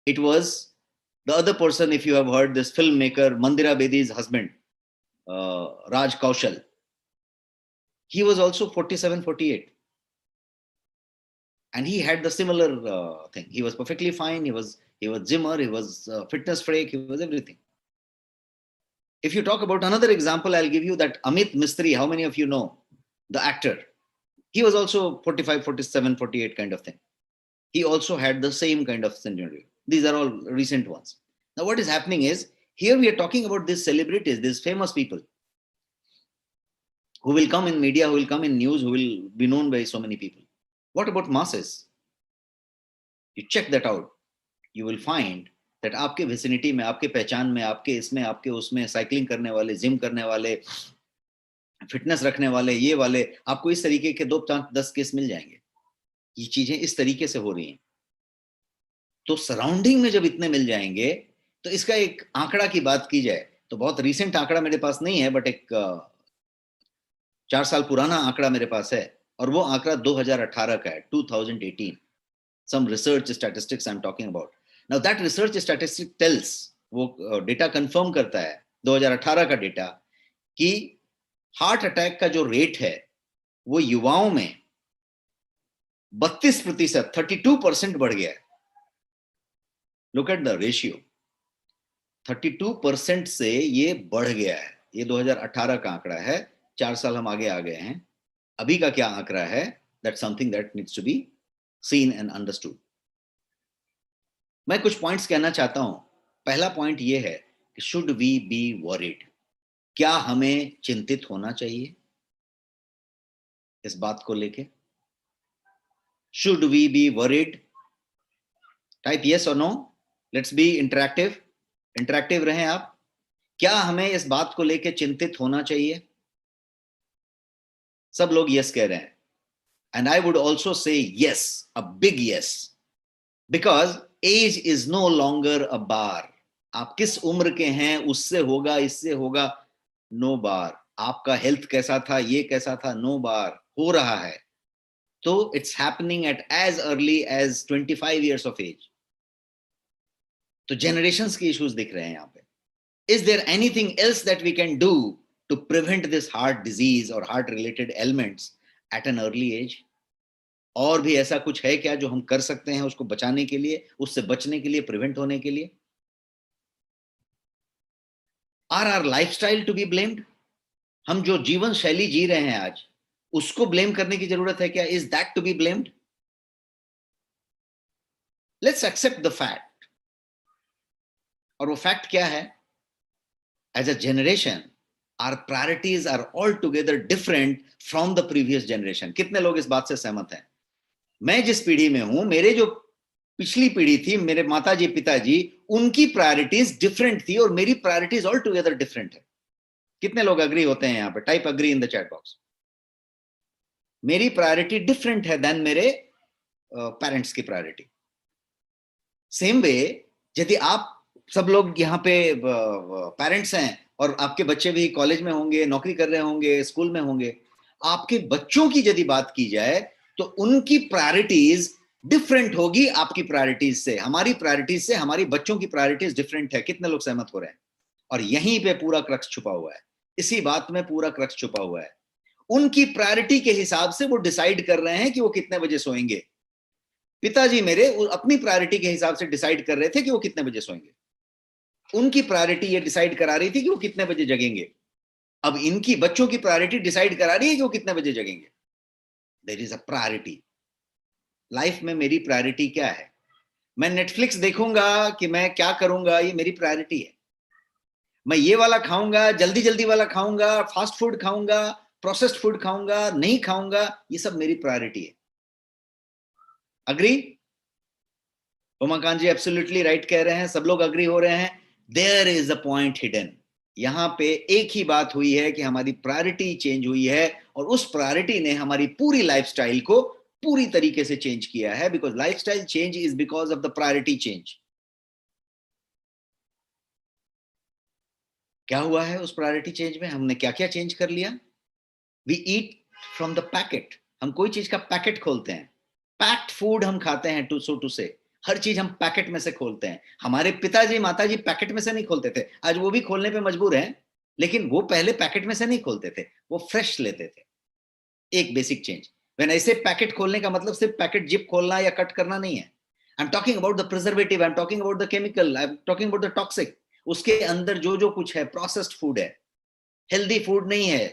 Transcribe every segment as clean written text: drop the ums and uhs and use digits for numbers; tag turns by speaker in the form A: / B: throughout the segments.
A: It was the other person, if you have heard, this filmmaker Mandira Bedi's husband, Raj Kaushal. He was also 47, 48. And he had the similar thing. He was perfectly fine. He was gymmer. He was fitness freak. He was everything. If you talk about another example, I'll give you that Amit Mistry. How many of you know the actor? He was also 45, 47, 48 kind of thing. He also had the same kind of scenario. These are all recent ones. Now, what is happening is, here we are talking about these celebrities, these famous people who will come in media, who will come in news, who will be known by so many people. What about masses? You check that out. You will find that आपके vicinity में, आपके पहचान में, आपके इसमें, आपके उसमें, cycling करने वाले, जिम करने वाले, फिटनेस रखने वाले, ये वाले, आपको इस तरीके के 2-5-10 केस मिल जाएंगे. ये चीजें इस तरीके से हो रही हैं. तो सराउंडिंग में जब इतने मिल जाएंगे, तो इसका एक आंकड़ा की बात की जाए तो बहुत रीसेंट आंकड़ा मेरे पास नहीं है, बट एक 4 साल पुराना आंकड़ा मेरे पास है, और वो आंकड़ा 2018 का है, 2018. Some research statistics I'm talking about. Now that research statistic tells, वो डेटा कंफर्म करता है 2018 का डेटा, कि हार्ट अटैक का जो रेट है वो युवाओं में 32%, 32% बढ़ गया है. लुक एट द रेशियो, 32% से ये बढ़ गया है. ये 2018 का आंकड़ा है, 4 साल हम आगे आ गए हैं. अभी का क्या आंकड़ा है? That's something that needs to be seen and understood. मैं कुछ पॉइंट्स कहना चाहता हूं. पहला पॉइंट ये है कि शुड वी बी वरीड? क्या हमें चिंतित होना चाहिए इस बात को लेके? Should we be worried? Type yes और no. Let's be interactive. Interactive रहें आप. क्या हमें इस बात को लेके चिंतित होना चाहिए? सब लोग यस कह रहे हैं. And I would also say yes, a big yes, because age is no longer a bar. आप किस उम्र के हैं उससे होगा, इससे होगा, नो बार. आपका हेल्थ कैसा था, ये कैसा था, नो बार. हो रहा है. तो it's happening at as early as 25 years of age. तो generations के issues दिख रहे हैं यहाँ पे. Is there anything else that we can do to prevent this heart disease or heart related ailments at an early age? और भी ऐसा कुछ है क्या जो हम कर सकते हैं उसको बचाने के लिए, उससे बचने के लिए, प्रिवेंट होने के लिए? Are our lifestyle to be blamed? हम जो जीवन शैली जी रहे हैं आज, उसको ब्लेम करने की जरूरत है क्या? Is that to be blamed? Let's accept the fact. और वो फैक्ट क्या है? As a generation, our priorities are altogether different from the previous generation. कितने लोग इस बात से सहमत हैं? मैं जिस पीढ़ी में हूं, मेरे जो पिछली पीढ़ी थी, मेरे माताजी पिताजी, उनकी प्रायोरिटीज डिफरेंट थी और मेरी प्रायोरिटीज ऑल टुगेदर डिफरेंट है. कितने लोग अग्री होते हैं यहां पे? Type agree in the chat box. मेरी प्रायोरिटी डिफरेंट है देन मेरे पेरेंट्स की प्रायोरिटी. सेम वे, यदि आप सब लोग यहाँ पे पेरेंट्स हैं और आपके बच्चे भी कॉलेज में होंगे, नौकरी कर रहे होंगे, स्कूल में होंगे, आपके बच्चों की यदि बात की जाए तो उनकी प्रायोरिटीज डिफरेंट होगी आपकी प्रायोरिटीज से. हमारी प्रायोरिटीज से हमारी बच्चों की प्रायोरिटीज डिफरेंट है. कितने लोग सहमत हो रहे हैं? और यहीं पे पूरा क्रक्स छुपा हुआ है. इसी बात में पूरा क्रक्स छुपा हुआ है. उनकी प्रायोरिटी के हिसाब से वो डिसाइड कर रहे हैं कि वो कितने बजे सोएंगे. पिताजी मेरे अपनी प्रायोरिटी के हिसाब से डिसाइड कर रहे थे कि वो कितने बजे सोएंगे. उनकी प्रायोरिटी ये डिसाइड करा रही थी कि वो कितने बजे जगेंगे. अब इनकी बच्चों की प्रायोरिटी डिसाइड करा रही है कि वो कितने बजे जगेंगे. There is a priority. Life में मेरी प्रायोरिटी क्या है? मैं नेटफ्लिक्स देखूंगा कि मैं क्या करूंगा, ये मेरी प्रायोरिटी है. मैं ये वाला खाऊंगा, जल्दी जल्दी वाला खाऊंगा, फास्ट फूड खाऊंगा, प्रोसेस्ड फूड खाऊंगा, नहीं खाऊंगा, ये सब मेरी प्रायोरिटी है. Agree? Umakant ji absolutely right कह रहे हैं. सब लोग अग्री हो रहे हैं. There is a point hidden. यहां पे एक ही बात हुई है कि हमारी प्रायोरिटी चेंज हुई है और उस प्रायोरिटी ने हमारी पूरी लाइफस्टाइल को पूरी तरीके से चेंज किया है. Because lifestyle change is because of the priority change. क्या हुआ है उस प्रायोरिटी चेंज में? हमने क्या क्या चेंज कर लिया? We eat from the packet. हम कोई चीज का पैकेट खोलते हैं, पैक्ड फूड हम खाते हैं, टू सो टू से. हर चीज हम पैकेट में से खोलते हैं। हमारे पिताजी माताजी पैकेट में से नहीं खोलते थे, आज वो भी खोलने पे मजबूर हैं, लेकिन वो पहले पैकेट में से नहीं खोलते थे, वो फ्रेश लेते थे। एक बेसिक चेंज। व्हेन आई से पैकेट खोलने का मतलब सिर्फ पैकेट जिप खोलना या कट करना नहीं है। I am talking about the preservative, I am talking about the chemical, I am talking about the toxic. उसके अंदर जो जो कुछ है प्रोसेस्ड फूड है, हेल्दी फूड नहीं है,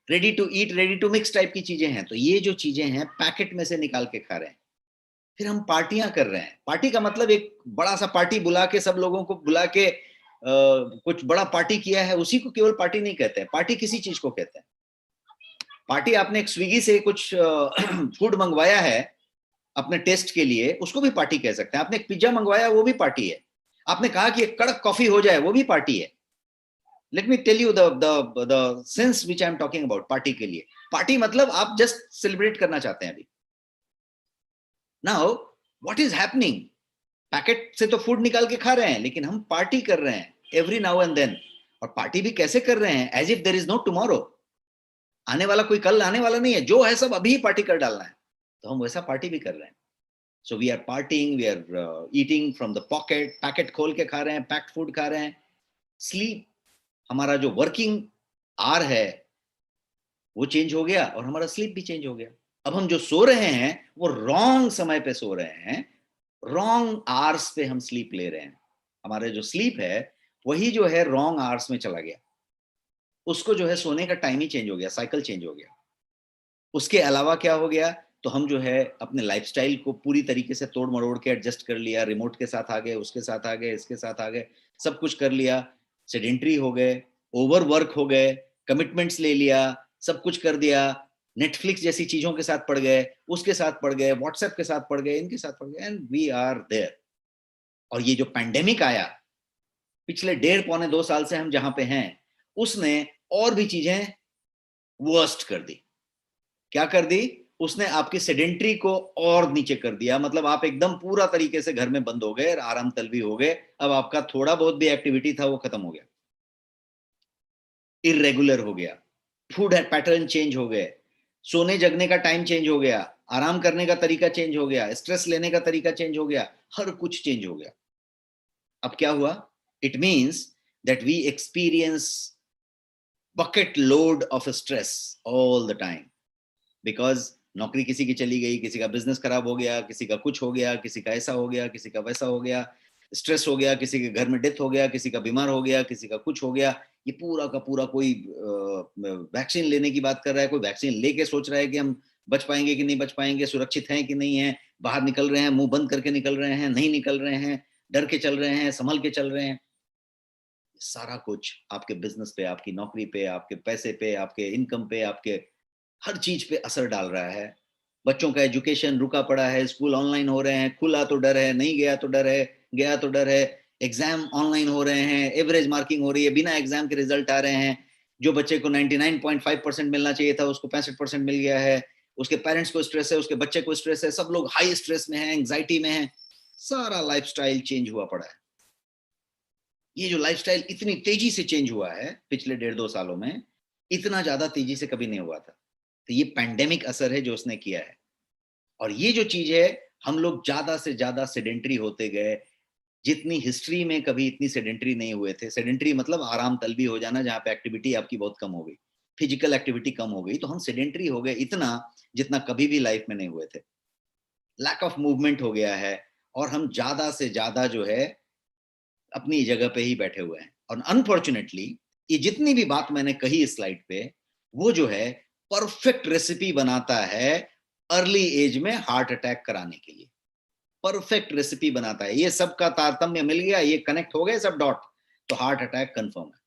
A: ready to eat ready to mix type की चीजें हैं। तो ये जो चीजें हैं पैकेट में से निकाल के खा रहे हैं। फिर हम पार्टियां कर रहे हैं। पार्टी का मतलब एक बड़ा सा पार्टी बुला के, सब लोगों को बुला के कुछ बड़ा पार्टी किया है, उसी को केवल पार्टी नहीं कहते हैं। पार्टी किसी चीज को कहते हैं। पार्टी आपने एक स्विगी से कुछ फूड मंगवाया है अपने टेस्ट के लिए, उसको भी पार्टी कह सकते हैं। आपने एक पिज्जा मंगवाया, वो भी पार्टी है। आपने कहा कि एक कड़क कॉफी हो जाए, वो भी पार्टी है। Let me tell you the sense which I am talking about party के लिए। पार्टी मतलब आप जस्ट सेलिब्रेट करना चाहते हैं अभी। Now what is happening, packet से तो फूड निकाल के खा रहे हैं, लेकिन हम पार्टी कर रहे हैं एवरी नाउ एंड देन। और पार्टी भी कैसे कर रहे हैं, as if there is no tomorrow. आने वाला कोई कल आने वाला नहीं है, जो है सब अभी पार्टी कर डालना है। तो हम वैसा पार्टी भी कर रहे हैं। So we are partying, we are eating from the pocket, packet खोल के खा रहे हैं, पैक्ड फूड खा रहे हैं। स्लीप, हमारा जो वर्किंग आवर है वो चेंज हो गया, और हमारा स्लीप भी चेंज हो गया। अब हम जो सो रहे हैं वो रॉन्ग समय पे सो रहे हैं, रॉन्ग आवर्स पे हम स्लीप ले रहे हैं। हमारे जो स्लीप है वही जो है रॉन्ग आवर्स में चला गया। उसको जो है सोने का टाइम ही चेंज हो गया, साइकिल चेंज हो गया। उसके अलावा क्या हो गया, तो हम जो है अपने लाइफस्टाइल को पूरी तरीके से तोड़ मरोड़ के एडजस्ट कर लिया। रिमोट के साथ आ गए, उसके साथ आ गए, इसके साथ आ गए, सब कुछ कर लिया। सेडेंट्री हो गए, ओवर वर्क हो गए, कमिटमेंट्स ले लिया, सब कुछ कर दिया। नेटफ्लिक्स जैसी चीजों के साथ पड़ गए, उसके साथ पड़ गए, व्हाट्सएप के साथ पड़ गए, इनके साथ पड़ गए, एंड वी आर देयर। और ये जो पैंडेमिक आया पिछले 1.5 पौने 2 साल से हम जहां पे हैं, उसने और भी चीजें वर्स्ट कर दी। क्या कर दी, उसने आपकी सेडेंट्री को और नीचे कर दिया। मतलब आप एकदम पूरा तरीके से घर में बंद हो गए, आराम तलबी हो गए। अब आपका थोड़ा बहुत भी एक्टिविटी था वो खत्म हो गया, इरेगुलर हो गया, फूड पैटर्न चेंज हो गए, सोने जगने का टाइम चेंज हो गया, आराम करने का तरीका चेंज हो गया, स्ट्रेस लेने का तरीका चेंज हो गया, हर कुछ चेंज हो गया। अब क्या हुआ, it means that we experience bucket load of stress all the time. Because नौकरी किसी की चली गई, किसी का बिजनेस खराब हो गया, किसी का कुछ हो गया, किसी का ऐसा हो गया, किसी का वैसा हो गया, स्ट्रेस हो गया, किसी के घर में डेथ हो गया, किसी का बीमार हो गया, किसी का कुछ हो गया। ये पूरा का पूरा कोई वैक्सीन लेने की बात कर रहा है, कोई वैक्सीन लेके सोच रहा है कि हम बच पाएंगे कि नहीं बच पाएंगे, सुरक्षित हैं कि नहीं है, बाहर निकल रहे हैं मुंह बंद करके निकल रहे हैं, नहीं निकल रहे हैं, डर के चल रहे हैं, संभल के चल रहे हैं। सारा कुछ आपके बिजनेस पे, आपकी नौकरी पे, आपके पैसे पे, आपके इनकम पे, आपके हर चीज पे असर डाल रहा है। बच्चों का एजुकेशन रुका पड़ा है, स्कूल ऑनलाइन हो रहे हैं, खुला तो डर है, नहीं गया तो डर है, गया तो डर है। एग्जाम ऑनलाइन हो रहे हैं, एवरेज मार्किंग हो रही है, बिना एग्जाम के रिजल्ट आ रहे हैं। जो बच्चे को 99.5% मिलना चाहिए था उसको 65% मिल गया है। उसके पेरेंट्स को स्ट्रेस है, उसके बच्चे को स्ट्रेस है, सब लोग हाई स्ट्रेस में है, एंग्जाइटी में है। सारा लाइफस्टाइल चेंज हुआ पड़ा है। ये जो लाइफस्टाइल इतनी तेजी से चेंज हुआ है पिछले 1.5 2 सालों में, इतना ज्यादा तेजी से कभी नहीं हुआ था। तो ये पैंडेमिक असर है जो उसने किया है। और ये जो चीज है, हम लोग ज्यादा से ज्यादा सेडेंट्री होते गए। जितनी हिस्ट्री में कभी इतनी सेडेंट्री नहीं हुए थे। सेडेंट्री मतलब आराम तलबी हो जाना, जहां पे एक्टिविटी आपकी बहुत कम हो गई, फिजिकल एक्टिविटी कम हो गई। तो हम सेडेंट्री हो गए इतना जितना कभी भी लाइफ में नहीं हुए थे। लैक ऑफ मूवमेंट हो गया है, और हम ज्यादा से ज्यादा जो है अपनी जगह पे ही बैठे हुए हैं। और अनफॉर्चुनेटली ये जितनी भी बात मैंने कही इस स्लाइड पे, वो जो है परफेक्ट रेसिपी बनाता है अर्ली एज में हार्ट अटैक कराने के लिए। परफेक्ट रेसिपी बनाता है। ये सबका तारतम्य मिल गया, ये कनेक्ट हो गए सब डॉट, तो हार्ट अटैक कंफर्म है।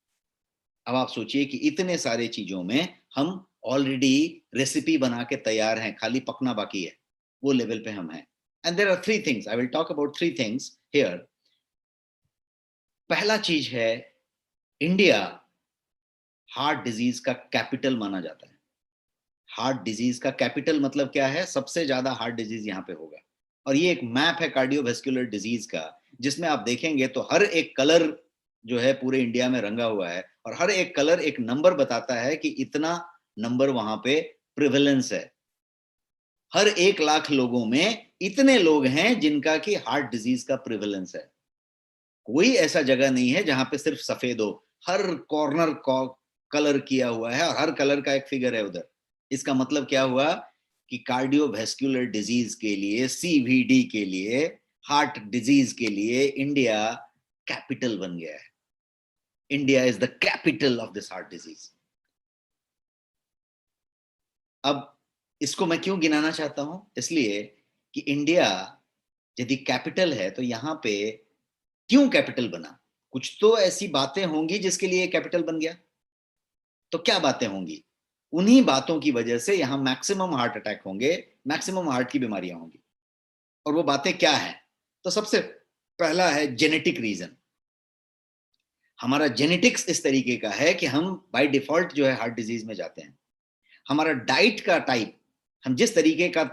A: अब आप सोचिए कि इतने सारे चीजों में हम ऑलरेडी रेसिपी बना के तैयार हैं, खाली पकना बाकी है। वो लेवल पे हम हैं। And there are 3 things, I will talk about 3 things here. पहला चीज है, इंडिया हार्ट डिजीज का कैपिटल माना जाता है। हार्ट डिजीज का कैपिटल मतलब क्या है, सबसे ज्यादा हार्ट डिजीज यहाँ पे होगा। और ये एक मैप है कार्डियोवैस्कुलर डिजीज का, जिसमें आप देखेंगे तो हर एक कलर जो है पूरे इंडिया में रंगा हुआ है, और हर एक कलर एक नंबर बताता है कि इतना नंबर वहां पे प्रिवेलेंस है। हर 1 लाख लोगों में इतने लोग हैं जिनका कि हार्ट डिजीज का प्रिवेलेंस है। कोई ऐसा जगह नहीं है जहां पे सिर्फ सफेद हो, हर कॉर्नर कलर किया हुआ है और हर कलर का एक फिगर है उधर। इसका मतलब क्या हुआ कि कार्डियोवैस्कुलर डिजीज के लिए, सीवीडी के लिए, हार्ट डिजीज के लिए इंडिया कैपिटल बन गया है। India is the capital of this heart disease. अब इसको मैं क्यों गिनाना चाहता हूं? इसलिए कि इंडिया यदि कैपिटल है तो यहां पे क्यों कैपिटल बना? कुछ तो ऐसी बातें होंगी जिसके लिए कैपिटल बन गया। तो क्या बातें होंगी? उन्हीं बातों की वजह से यहां मैक्सिमम हार्ट अटैक होंगे, मैक्सिमम हार्ट की बीमारियां होंगी। और वो बातें क्या है? तो सबसे पहला है जेनेटिक रीजन। हमारा जेनेटिक्स इस तरीके का है कि हम बाय डिफॉल्ट जो है हार्ट डिजीज में जाते हैं। हमारा डाइट का टाइप, हम जिस तरीके का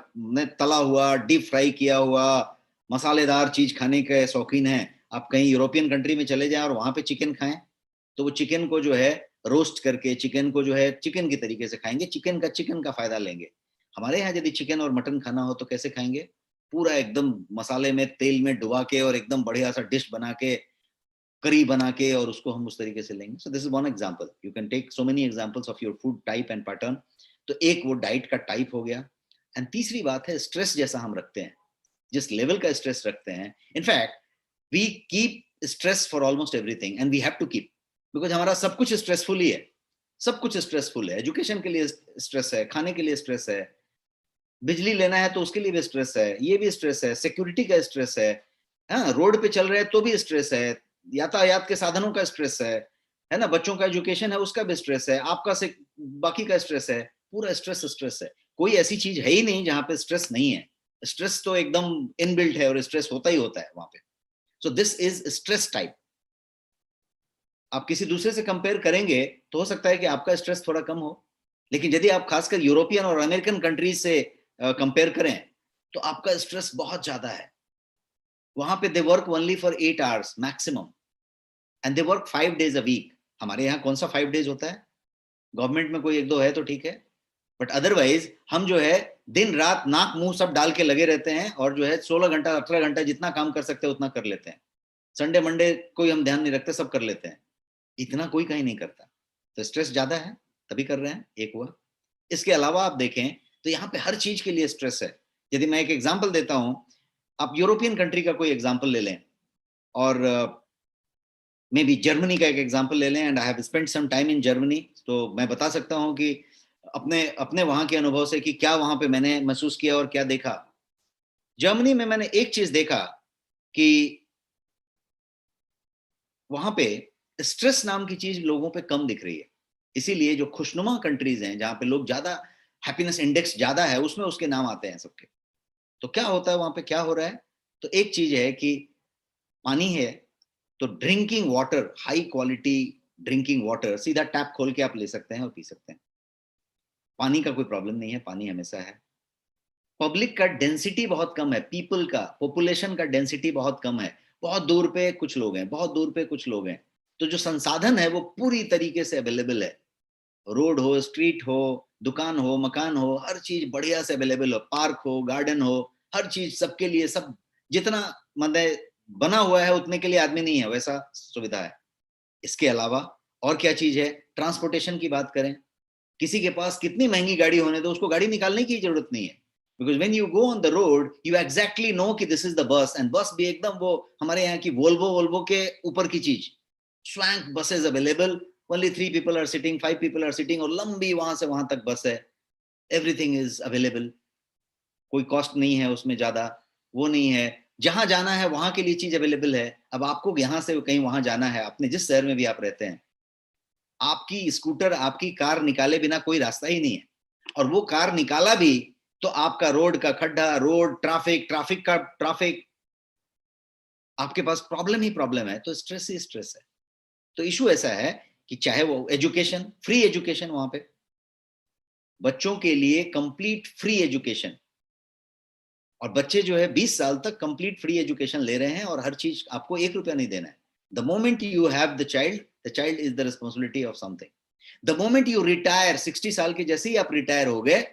A: तला हुआ, डीप फ्राई किया हुआ, मसालेदार चीज खाने के शौकीन हैं। आप कहीं यूरोपियन कंट्री में चले जाएं और वहां पे चिकन खाएं तो वो चिकन को जो है रोस्ट करके, चिकन को जो है चिकन की तरीके से खाएंगे, चिकन का फायदा लेंगे। हमारे यहाँ यदि चिकन और मटन खाना हो तो कैसे खाएंगे? पूरा एकदम मसाले में, तेल में डुबा के और एकदम बढ़िया सा डिश बना के, करी बना के, और उसको हम उस तरीके से लेंगे। So this is one example. You can take so many examples of your food type and pattern. तो एक वो डाइट का टाइप हो गया। एंड तीसरी बात है स्ट्रेस जैसा हम रखते हैं, जिस लेवल का स्ट्रेस रखते हैं। In fact we keep stress for almost everything and we have to keep, because हमारा सब कुछ स्ट्रेसफुल ही है। सब कुछ स्ट्रेसफुल है। एजुकेशन के लिए स्ट्रेस है, खाने के लिए स्ट्रेस है, बिजली लेना है तो उसके लिए भी स्ट्रेस है, ये भी स्ट्रेस है, सिक्योरिटी का स्ट्रेस है, हाँ, रोड पे चल रहे हैं तो भी स्ट्रेस है, यातायात के साधनों का स्ट्रेस है ना, बच्चों का एजुकेशन है उसका भी स्ट्रेस है, आपका से बाकी का स्ट्रेस है। पूरा स्ट्रेस स्ट्रेस है। कोई ऐसी चीज है ही नहीं जहां पे स्ट्रेस नहीं है। स्ट्रेस तो एकदम इनबिल्ट है और स्ट्रेस होता ही होता है वहां पे। सो दिस इज स्ट्रेस टाइप। आप किसी दूसरे से कंपेयर करेंगे तो हो सकता है कि आपका स्ट्रेस थोड़ा कम हो, लेकिन यदि आप खासकर यूरोपियन और अमेरिकन कंट्रीज से कंपेयर करें तो आपका स्ट्रेस बहुत ज्यादा है। वहां पे they work only for 8 hours maximum and they work 5 days a week. हमारे यहाँ कौन सा 5 डेज होता है? गवर्नमेंट में कोई एक दो है तो ठीक है, बट अदरवाइज हम जो है दिन रात नाक मुंह सब डाल के लगे रहते हैं और जो है 16 घंटा 18 घंटा जितना काम कर सकते हैं उतना कर लेते हैं। संडे मंडे कोई हम ध्यान नहीं रखते, सब कर लेते हैं। इतना कोई कहीं नहीं करता। तो स्ट्रेस ज्यादा है तभी कर रहे हैं, एक हुआ। इसके अलावा आप देखें तो यहाँ पे हर चीज के लिए स्ट्रेस है। यदि मैं एक एग्जांपल देता हूं, आप यूरोपियन कंट्री का कोई एग्जांपल ले लें और मे बी जर्मनी का एक एग्जांपल ले लें। And I have spent some time in Germany, तो मैं बता सकता हूं कि अपने अपने वहां के अनुभव से कि क्या वहां पे मैंने महसूस किया और क्या देखा। जर्मनी में मैंने एक चीज देखा कि वहां पे स्ट्रेस नाम की चीज लोगों पे कम दिख रही है। इसीलिए जो खुशनुमा कंट्रीज हैं जहां पे लोग ज्यादा, हैप्पीनेस इंडेक्स ज्यादा है, उसमें उसके नाम आते हैं सबके। तो क्या होता है वहां पे, क्या हो रहा है? तो एक चीज है कि पानी है तो drinking water, high quality drinking water सीधा टैप खोल के आप ले सकते हैं और पी सकते हैं। पानी का कोई प्रॉब्लम नहीं है, पानी हमेशा है। पब्लिक का डेंसिटी बहुत कम है, पीपल का, पॉपुलेशन का डेंसिटी बहुत कम है। बहुत दूर पे कुछ लोग हैं, बहुत दूर पे कुछ लोग हैं। तो जो संसाधन है वो पूरी तरीके से अवेलेबल है। रोड हो, स्ट्रीट हो, दुकान हो, मकान हो, हर चीज बढ़िया से अवेलेबल हो, पार्क हो, गार्डन हो, हर चीज सबके लिए, सब जितना मतलब बना हुआ है उतने के लिए आदमी नहीं है, वैसा सुविधा है। इसके अलावा और क्या चीज है? ट्रांसपोर्टेशन की बात करें, किसी के पास कितनी महंगी गाड़ी होने दो, उसको गाड़ी निकालने की जरूरत नहीं है। Because when you go on the road you exactly know कि this is the bus. And bus भी एकदम वो हमारे यहाँ की वोल्वो वोल्वो के ऊपर की चीज। Swank buses available, only 3 people are sitting, 5 people are sitting, और लंबी वहां से वहां तक बस है। एवरीथिंग इज अवेलेबल, कोई कॉस्ट नहीं है उसमें ज्यादा, वो नहीं है। जहां जाना है वहां के लिए चीज अवेलेबल है। अब आपको यहाँ से कहीं वहां जाना है, अपने जिस शहर में भी आप रहते हैं, आपकी स्कूटर, आपकी कार निकाले बिना कोई रास्ता ही नहीं है। और वो कार निकाला भी तो आपका रोड का खड्डा, रोड ट्रैफिक, ट्रैफिक, आपके पास प्रॉब्लम ही प्रॉब्लम है। तो स्ट्रेस ही स्ट्रेस है। तो इशू ऐसा है कि चाहे वो एजुकेशन, फ्री एजुकेशन, वहां पे बच्चों के लिए कंप्लीट फ्री एजुकेशन, और बच्चे जो है 20 साल तक कंप्लीट फ्री एजुकेशन ले रहे हैं और हर चीज आपको 1 रुपया नहीं देना है। The moment you have the child is the responsibility of something. The moment you retire, 60 साल के जैसे ही आप रिटायर हो गए,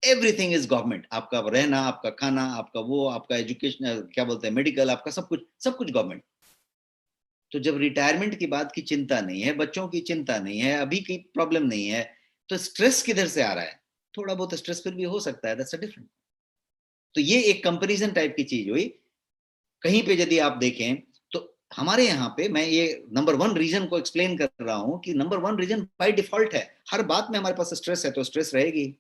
A: एवरीथिंग इज गवर्नमेंट, आपका रहना, आपका खाना, आपका वो, आपका एजुकेशन, क्या बोलते हैं, मेडिकल, आपका सब कुछ गवर्नमेंट। तो जब रिटायरमेंट की बात की चिंता नहीं है, बच्चों की चिंता नहीं है, अभी की प्रॉब्लम नहीं है, तो स्ट्रेस किधर से आ रहा है? थोड़ा बहुत स्ट्रेस फिर भी हो सकता है, दैट्स अ डिफरेंट। तो ये एक कंपैरिजन टाइप की चीज हुई। कहीं पे यदि आप देखें तो हमारे यहाँ पे, मैं ये नंबर वन रीजन को एक्सप्लेन कर रहा हूं कि number one reason by default है, हर बात में हमारे पास स्ट्रेस है तो स्ट्रेस रहेगी।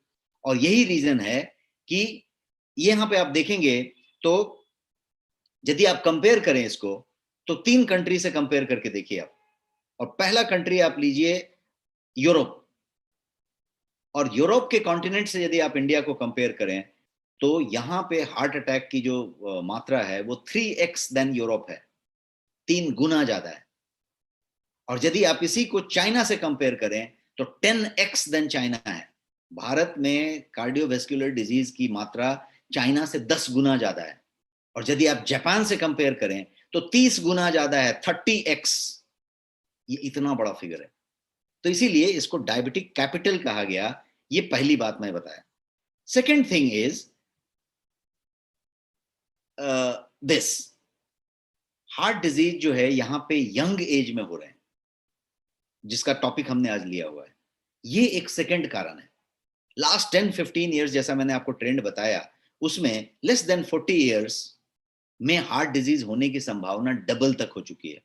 A: और यही रीजन है कि यहाँ पे आप देखेंगे तो यदि आप कंपेयर करें इसको, तो 3 कंट्री से कंपेयर करके देखिए आप। और पहला कंट्री आप लीजिए यूरोप, और यूरोप के कॉन्टिनेंट से यदि आप इंडिया को कंपेयर करें तो यहाँ पे हार्ट अटैक की जो मात्रा है वो 3x देन यूरोप है, 3 गुना ज्यादा है। और यदि आप इसी को चाइना से कंपेयर करें तो 10x देन चाइना है। भारत में कार्डियोवैस्कुलर डिजीज की मात्रा चाइना से 10 गुना ज्यादा है। और यदि आप जापान से कंपेयर करें तो 30 गुना ज्यादा है, 30x। ये इतना बड़ा फिगर है, तो इसीलिए इसको डायबिटिक कैपिटल कहा गया। ये पहली बात मैं बताया। Second thing is this, heart disease जो है यहाँ पे यंग एज में हो रहे हैं, जिसका टॉपिक हमने आज लिया हुआ है। ये एक सेकंड कारण है। लास्ट 10-15 ईयर्स, जैसा मैंने आपको ट्रेंड बताया, उसमें लेस देन 40 ईयर्स में हार्ट डिजीज होने की संभावना डबल तक हो चुकी है।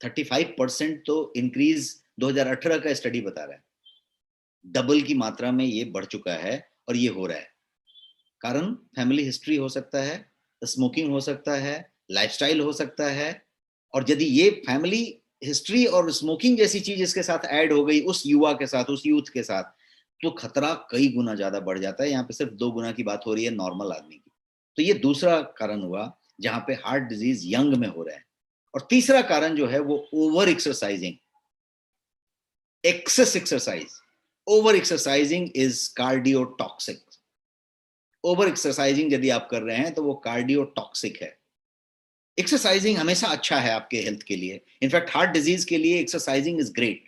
A: 35% तो इंक्रीज 2018 का स्टडी बता रहा है, डबल की मात्रा में ये बढ़ चुका है। और ये हो रहा है, कारण फैमिली हिस्ट्री हो सकता है, स्मोकिंग हो सकता है, लाइफस्टाइल हो सकता है। और यदि ये फैमिली हिस्ट्री और स्मोकिंग जैसी चीज इसके साथ ऐड हो गई उस युवा के साथ, उस यूथ के साथ, तो खतरा कई गुना ज्यादा बढ़ जाता है। यहाँ पे सिर्फ 2 गुना की बात हो रही है नॉर्मल आदमी की। तो ये दूसरा कारण हुआ जहां पे हार्ट डिजीज यंग में हो रहा है। और तीसरा कारण जो है वो over exercising, excess exercise. Over exercising is cardiotoxic. Over exercising यदि आप कर रहे हैं तो वो कार्डियोटॉक्सिक है। एक्सरसाइजिंग हमेशा अच्छा है आपके हेल्थ के लिए, इनफैक्ट हार्ट डिजीज के लिए एक्सरसाइजिंग इज ग्रेट।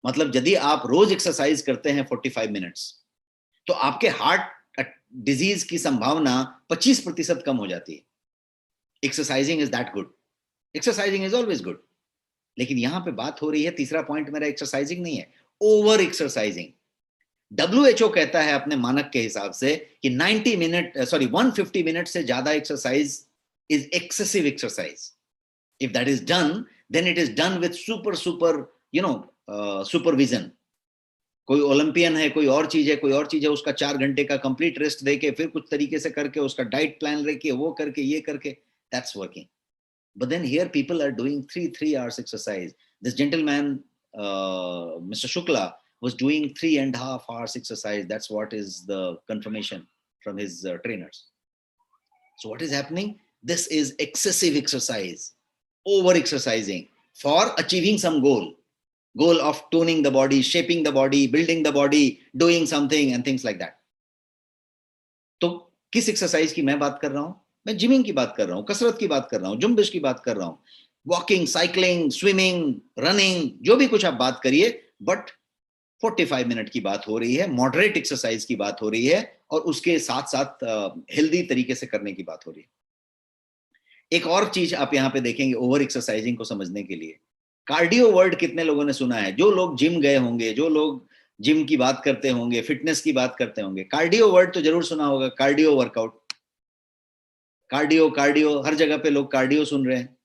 A: मतलब यदि आप रोज एक्सरसाइज करते हैं 45 मिनट्स, तो आपके हार्ट डिजीज की संभावना 25% कम हो जाती है। Exercising is that good, exercising is always good. लेकिन यहां पे बात हो रही है, तीसरा पॉइंट मेरा एक्सरसाइजिंग नहीं है, ओवर एक्सरसाइजिंग। WHO कहता है अपने मानक के हिसाब से कि 150 मिनट से ज्यादा exercise is excessive exercise. If that is done, then it is done with super supervision. कोई ओलंपियन है, कोई और चीज है, कोई और चीज है, उसका 4 घंटे का कंप्लीट रेस्ट देके फिर कुछ तरीके से करके उसका डाइट प्लान लेके वो करके ये करके, that's working. But then here people are doing 3 hours exercise. This gentleman, Mr. Shukla, was doing 3.5 hours exercise. That's what is the confirmation from his trainers. So what is happening? This is excessive exercise, over exercising for achieving some goal of toning the body, shaping the body, building the body, doing something and things like that. तो किस exercise की मैं बात कर रहा हूं? मैं gymming की बात कर रहा हूं, कसरत की बात कर रहा हूं, जुम्बिश की बात कर रहा हूं, वॉकिंग, साइकिलिंग, स्विमिंग, रनिंग, जो भी कुछ आप बात करिए, बट 45 मिनट की बात हो रही है, मॉडरेट एक्सरसाइज की बात हो रही है, और उसके साथ साथ हेल्दी तरीके से करने की बात हो रही है। एक और चीज आप यहाँ पे देखेंगे ओवर एक्सरसाइजिंग को समझने के लिए, कार्डियो वर्ड कितने लोगों ने सुना है? जो लोग जिम गए होंगे, जो लोग जिम की बात करते होंगे, फिटनेस की बात करते होंगे, कार्डियो वर्ड तो जरूर सुना होगा। कार्डियो वर्कआउट, कार्डियो कार्डियो, हर जगह पे लोग कार्डियो सुन रहे हैं।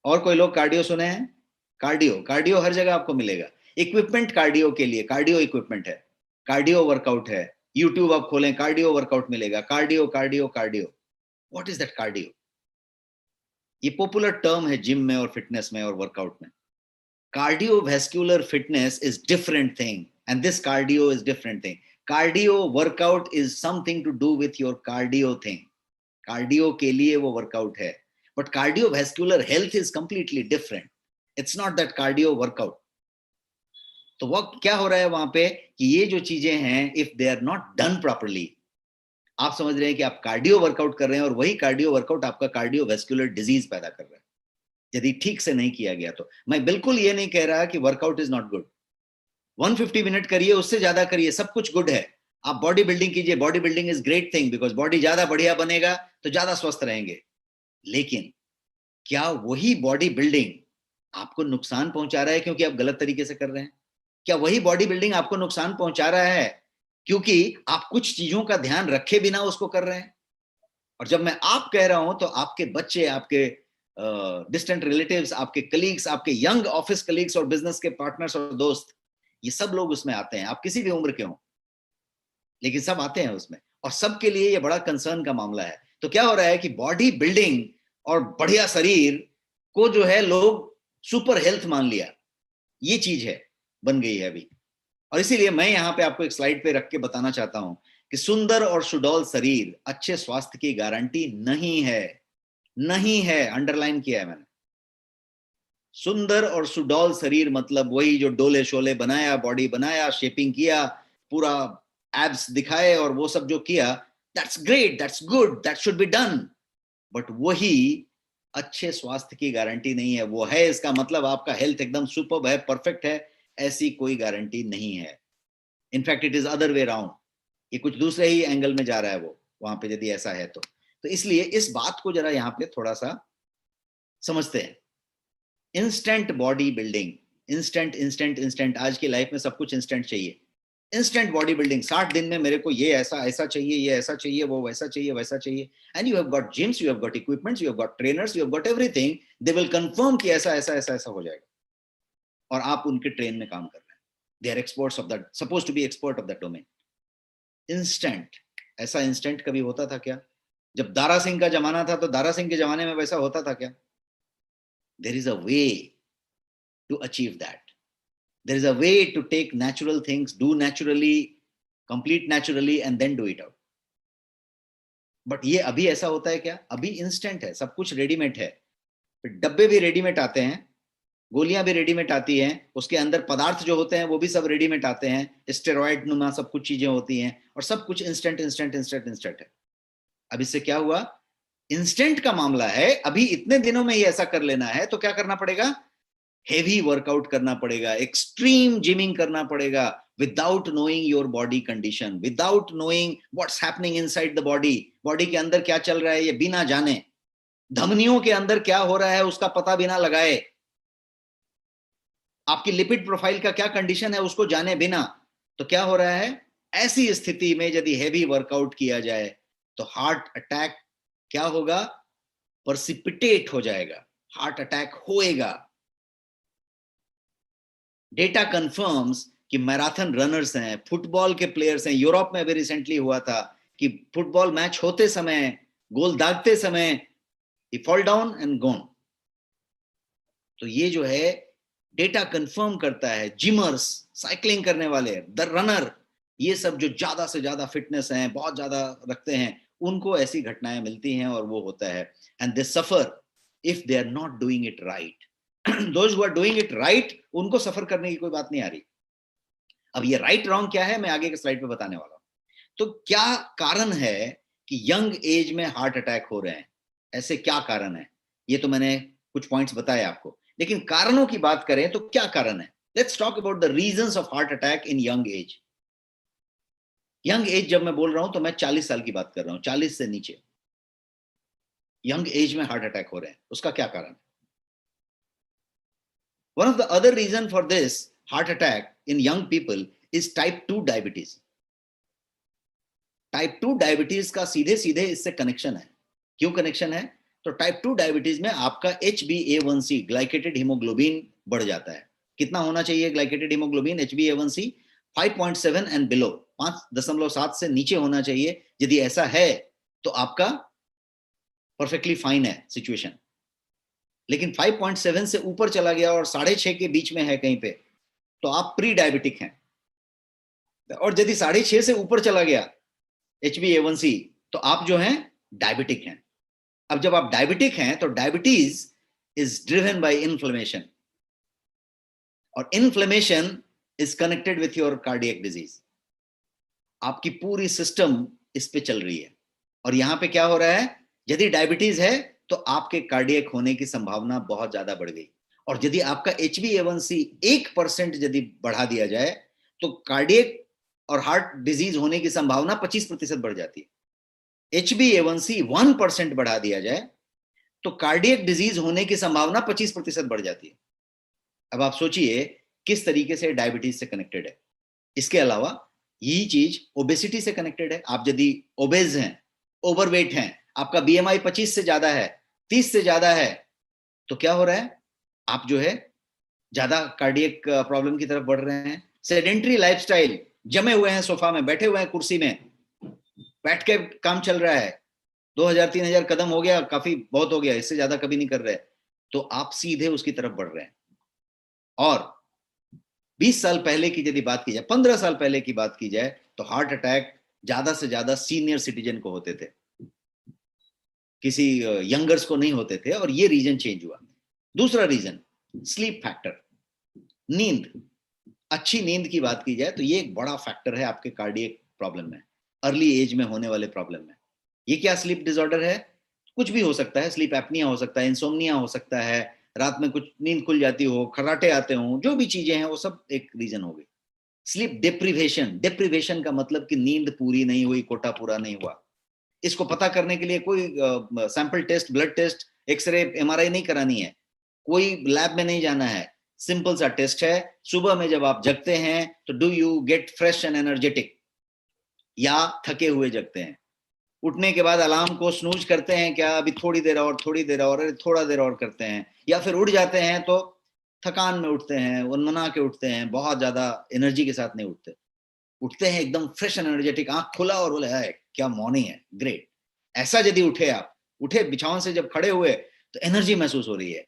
A: और कोई लोग कार्डियो सुने हैं? कार्डियो कार्डियो हर जगह आपको मिलेगा। इक्विपमेंट कार्डियो के लिए, कार्डियो इक्विपमेंट है, कार्डियो वर्कआउट है। यूट्यूब आप खोलें, कार्डियो वर्कआउट मिलेगा, cardio cardio cardio. What is that cardio? ये पॉपुलर टर्म है जिम में और फिटनेस में और वर्कआउट में। Cardiovascular fitness is different thing and this cardio is different thing. Cardio workout is something to do with your cardio thing. Cardio के लिए वो वर्कआउट है, but cardiovascular health is completely different. It's not that cardio workout. तो वो क्या हो रहा है वहां पे कि ये जो चीजें हैं, if they are not done properly, आप समझ रहे हैं कि आप कार्डियो वर्कआउट कर रहे हैं और वही कार्डियो वर्कआउट आपका कार्डियोवैस्कुलर डिजीज पैदा कर रहा है यदि ठीक से नहीं किया गया तो। मैं बिल्कुल ये नहीं कह रहा कि workout is not good, 150 minute करिए, उससे ज्यादा करिए, सब कुछ गुड है। आप बॉडी बिल्डिंग कीजिए, body building is great thing because body ज्यादा बढ़िया बनेगा तो ज्यादा स्वस्थ रहेंगे। लेकिन क्या वही बॉडी बिल्डिंग आपको नुकसान पहुंचा रहा है क्योंकि आप गलत तरीके से कर रहे हैं? क्या वही बॉडी बिल्डिंग आपको नुकसान पहुंचा रहा है क्योंकि आप कुछ चीजों का ध्यान रखे बिना उसको कर रहे हैं? और जब मैं आप कह रहा हूं तो आपके बच्चे, आपके डिस्टेंट रिलेटिव्स, आपके कलीग्स, आपके यंग ऑफिस कलीग्स और बिजनेस के पार्टनर्स और दोस्त, ये सब लोग उसमें आते हैं। आप किसी भी उम्र के हों, लेकिन सब आते हैं उसमें, और सबके लिए ये बड़ा कंसर्न का मामला है। तो क्या हो रहा है कि बॉडी बिल्डिंग और बढ़िया शरीर को जो है लोग सुपर हेल्थ मान लिया, ये चीज है, बन गई है अभी। और इसीलिए मैं यहाँ पे आपको एक स्लाइड पे रख के बताना चाहता हूं कि सुंदर और सुडौल शरीर अच्छे स्वास्थ्य की गारंटी नहीं है। नहीं है, अंडरलाइन किया है मैंने। सुंदर और सुडौल शरीर मतलब वही जो डोले शोले बनाया, बॉडी बनाया, शेपिंग किया, पूरा एब्स दिखाए और वो सब जो किया, that's great, that's good, that should be done. But वही अच्छे स्वास्थ्य की गारंटी नहीं है। वो है इसका मतलब आपका हेल्थ एकदम सुपर्ब है, परफेक्ट है, ऐसी कोई गारंटी नहीं है। In fact it is other way round, ये कुछ दूसरे ही एंगल में जा रहा है वो, वहां पे यदि ऐसा है तो इसलिए इस बात को जरा यहाँ पे थोड़ा सा समझते हैं। Instant body building, instant instant instant, आज की लाइफ में सब कुछ इंस्टेंट चाहिए। इंस्टेंट बॉडी बिल्डिंग, 60 दिन में मेरे को ये ऐसा ऐसा चाहिए, ये ऐसा चाहिए, वो वैसा चाहिए, वैसा चाहिए। And you have got gyms, you have got equipments, you have got trainers, you have got everything, they will confirm कि ऐसा ऐसा ऐसा ऐसा हो जाएगा, और आप उनके ट्रेन में काम कर रहे हैं। They are experts of that, suppose to be expert of that domain. Instant, ऐसा इंस्टेंट कभी होता था क्या? जब दारा सिंह का जमाना था तो दारा सिंह के जमाने में वैसा होता था क्या? There is a way to achieve that. There is a way to take natural things, do naturally, complete naturally, and then do it out. But ये अभी ऐसा होता है क्या? अभी इंस्टेंट है, सब कुछ रेडीमेड है। डब्बे भी रेडीमेड आते हैं, गोलियां भी रेडीमेड आती हैं, उसके अंदर पदार्थ जो होते हैं वो भी सब रेडीमेड आते हैं, स्टेरॉइड नुमा सब कुछ चीजें होती हैं, और सब कुछ इंस्टेंट इंस्टेंट इंस्टेंट इंस्टेंट है। अब इससे क्या हुआ? इंस्टेंट का मामला है, अभी इतने दिनों में ही ऐसा कर लेना है, तो क्या करना पड़ेगा? हेवी वर्कआउट करना पड़ेगा, एक्सट्रीम जिमिंग करना पड़ेगा, without knowing your body condition, without knowing what's happening inside the body. Body के अंदर क्या चल रहा है ये बिना जाने, धमनियों के अंदर क्या हो रहा है उसका पता बिना लगाए, आपकी लिपिड प्रोफाइल का क्या कंडीशन है उसको जाने बिना। तो क्या हो रहा है? ऐसी स्थिति में यदि हेवी वर्कआउट किया जाए तो हार्ट अटैक क्या होगा? परसिपिटेट हो जाएगा, हार्ट अटैक होएगा। डेटा कंफर्म्स कि मैराथन रनर्स हैं, फुटबॉल के प्लेयर्स हैं, यूरोप में अभी रिसेंटली हुआ था कि फुटबॉल मैच होते समय, गोल दागते समय, ही फॉल डाउन एंड गॉन। तो ये जो है डेटा कंफर्म करता है। जिमर्स, साइकिलिंग करने वाले, द रनर, ये सब जो ज्यादा से ज्यादा फिटनेस हैं, बहुत ज्यादा रखते हैं, उनको ऐसी घटनाएं मिलती हैं और वो होता है। And they suffer if they are not doing it right. Those who are doing it right, उनको सफर करने की कोई बात नहीं आ रही। अब ये राइट रॉन्ग क्या है मैं आगे के स्लाइड पे बताने वाला हूं। तो क्या कारण है कि यंग एज में हार्ट अटैक हो रहे हैं? ऐसे क्या कारण है? ये तो मैंने कुछ पॉइंट्स बताए आपको, लेकिन कारणों की बात करें तो क्या कारण है? Let's talk about the reasons of heart attack in young age. Young age जब मैं बोल रहा हूं तो मैं 40 साल की बात कर रहा हूं, 40 से नीचे यंग एज में हार्ट अटैक हो रहे हैं। उसका क्या कारण है? One of the other reason for this heart attack in young people is type 2 diabetes. Type 2 diabetes का सीधे सीधे इससे कनेक्शन है। क्यों कनेक्शन है? तो टाइप 2 डायबिटीज में आपका HbA1c, ग्लाइकेटेड हीमोग्लोबिन, बढ़ जाता है। कितना होना चाहिए glycated haemoglobin, HbA1c? 5.7 and below, 5.7 से नीचे होना चाहिए। यदि ऐसा है तो आपका परफेक्टली फाइन है सिचुएशन। लेकिन 5.7 से ऊपर चला गया और 6.5 के बीच में है कहीं पे, तो आप प्री डायबिटिक हैं। और यदि 6.5 से ऊपर चला गया HbA1c, तो आप जो हैं डायबिटिक हैं। अब जब आप डायबिटिक हैं तो diabetes is driven by inflammation, और inflammation is connected with your cardiac disease. आपकी पूरी सिस्टम इस पे चल रही है। और यहां पे क्या हो रहा है? यदि डायबिटीज है तो आपके कार्डियक होने की संभावना बहुत ज्यादा बढ़ गई। और यदि आपका HbA1c 1% यदि बढ़ा दिया जाए तो कार्डियक और हार्ट डिजीज होने की संभावना 25% बढ़ जाती है। HbA1c 1% बढ़ा दिया जाए तो कार्डियक डिजीज होने की संभावना 25% बढ़ जाती है। अब आप सोचिए किस तरीके से डायबिटीज से कनेक्टेड है। इसके अलावा यही चीज ओबेसिटी से कनेक्टेड है। आप यदि ओबेज हैं, ओवरवेट हैं, आपका BMI 25 से ज्यादा है, 30 से ज्यादा है, तो क्या हो रहा है, आप जो है ज्यादा कार्डियक प्रॉब्लम की तरफ बढ़ रहे हैं। सेडेंटरी लाइफस्टाइल, जमे हुए हैं सोफा में, बैठे हुए हैं कुर्सी में, बैठ के काम चल रहा है, 2000-3000 कदम हो गया, काफी बहुत हो गया, इससे ज्यादा कभी नहीं कर रहे, तो आप सीधे उसकी तरफ बढ़ रहे हैं। और 20 साल पहले की यदि बात की जाए, 15 साल पहले की बात की जाए, तो हार्ट अटैक ज्यादा से ज्यादा सीनियर सिटीजन को होते थे, किसी यंगर्स को नहीं होते थे, और ये रीजन चेंज हुआ। दूसरा रीजन स्लीप फैक्टर, नींद। अच्छी नींद की बात की जाए तो ये एक बड़ा फैक्टर है आपके कार्डियक प्रॉब्लम में, अर्ली एज में होने वाले प्रॉब्लम में। ये क्या स्लीप डिसऑर्डर है? कुछ भी हो सकता है, स्लीप एपनिया हो सकता है, इंसोम्निया हो सकता है, रात में कुछ नींद खुल जाती हो, खर्राटे आते हो, जो भी चीजें हैं वो सब एक रीजन हो गई। स्लीप डिप्रीवेशन, डिप्रीवेशन का मतलब कि नींद पूरी नहीं हुई, कोटा पूरा नहीं हुआ। इसको पता करने के लिए कोई sample test, blood test, x-ray, MRI नहीं करानी है, कोई लैब में नहीं जाना है, सिंपल सा टेस्ट है। सुबह में जब आप जगते हैं तो do you get fresh and energetic, या थके हुए जगते हैं? उठने के बाद अलार्म को स्नूज करते हैं क्या, अभी थोड़ी देर और, थोड़ी देर और, थोड़ा देर और करते हैं, या फिर उठ जाते हैं तो थकान में उठते हैं, उनमना के उठते हैं, बहुत ज्यादा एनर्जी के साथ नहीं उठते, उठते हैं एकदम फ्रेश एंड एनर्जेटिक, आंख खुला और बोले है क्या मॉर्निंग है, ग्रेट। ऐसा यदि उठे, आप उठे बिछावन से जब खड़े हुए तो एनर्जी महसूस हो रही है,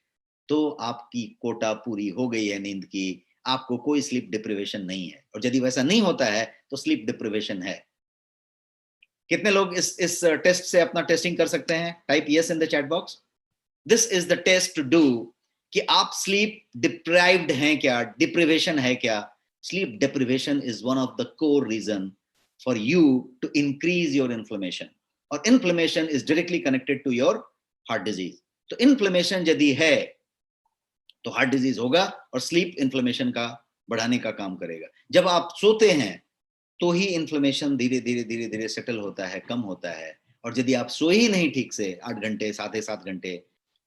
A: तो आपकी कोटा पूरी हो गई है नींद की, आपको कोई स्लीप डिप्रिवेशन नहीं है। और यदि वैसा नहीं होता है तो स्लीप डिप्रिवेशन है। कितने लोग इस टेस्ट से अपना टेस्टिंग कर सकते हैं? Type yes in the chat box. This is the test to do कि आप स्लीप डिप्राइव्ड हैं क्या, डिप्रिवेशन है क्या। Sleep deprivation is one of the core reason for you to increase your inflammation, और inflammation is directly connected to your heart disease. तो inflammation यदि है तो हार्ट डिजीज होगा, और स्लीप इन्फ्लेमेशन का बढ़ाने का काम करेगा। जब आप सोते हैं तो ही इन्फ्लेमेशन धीरे धीरे धीरे धीरे सेटल होता है, कम होता है। और यदि आप सो ही नहीं ठीक से 8 घंटे, 7.5 घंटे,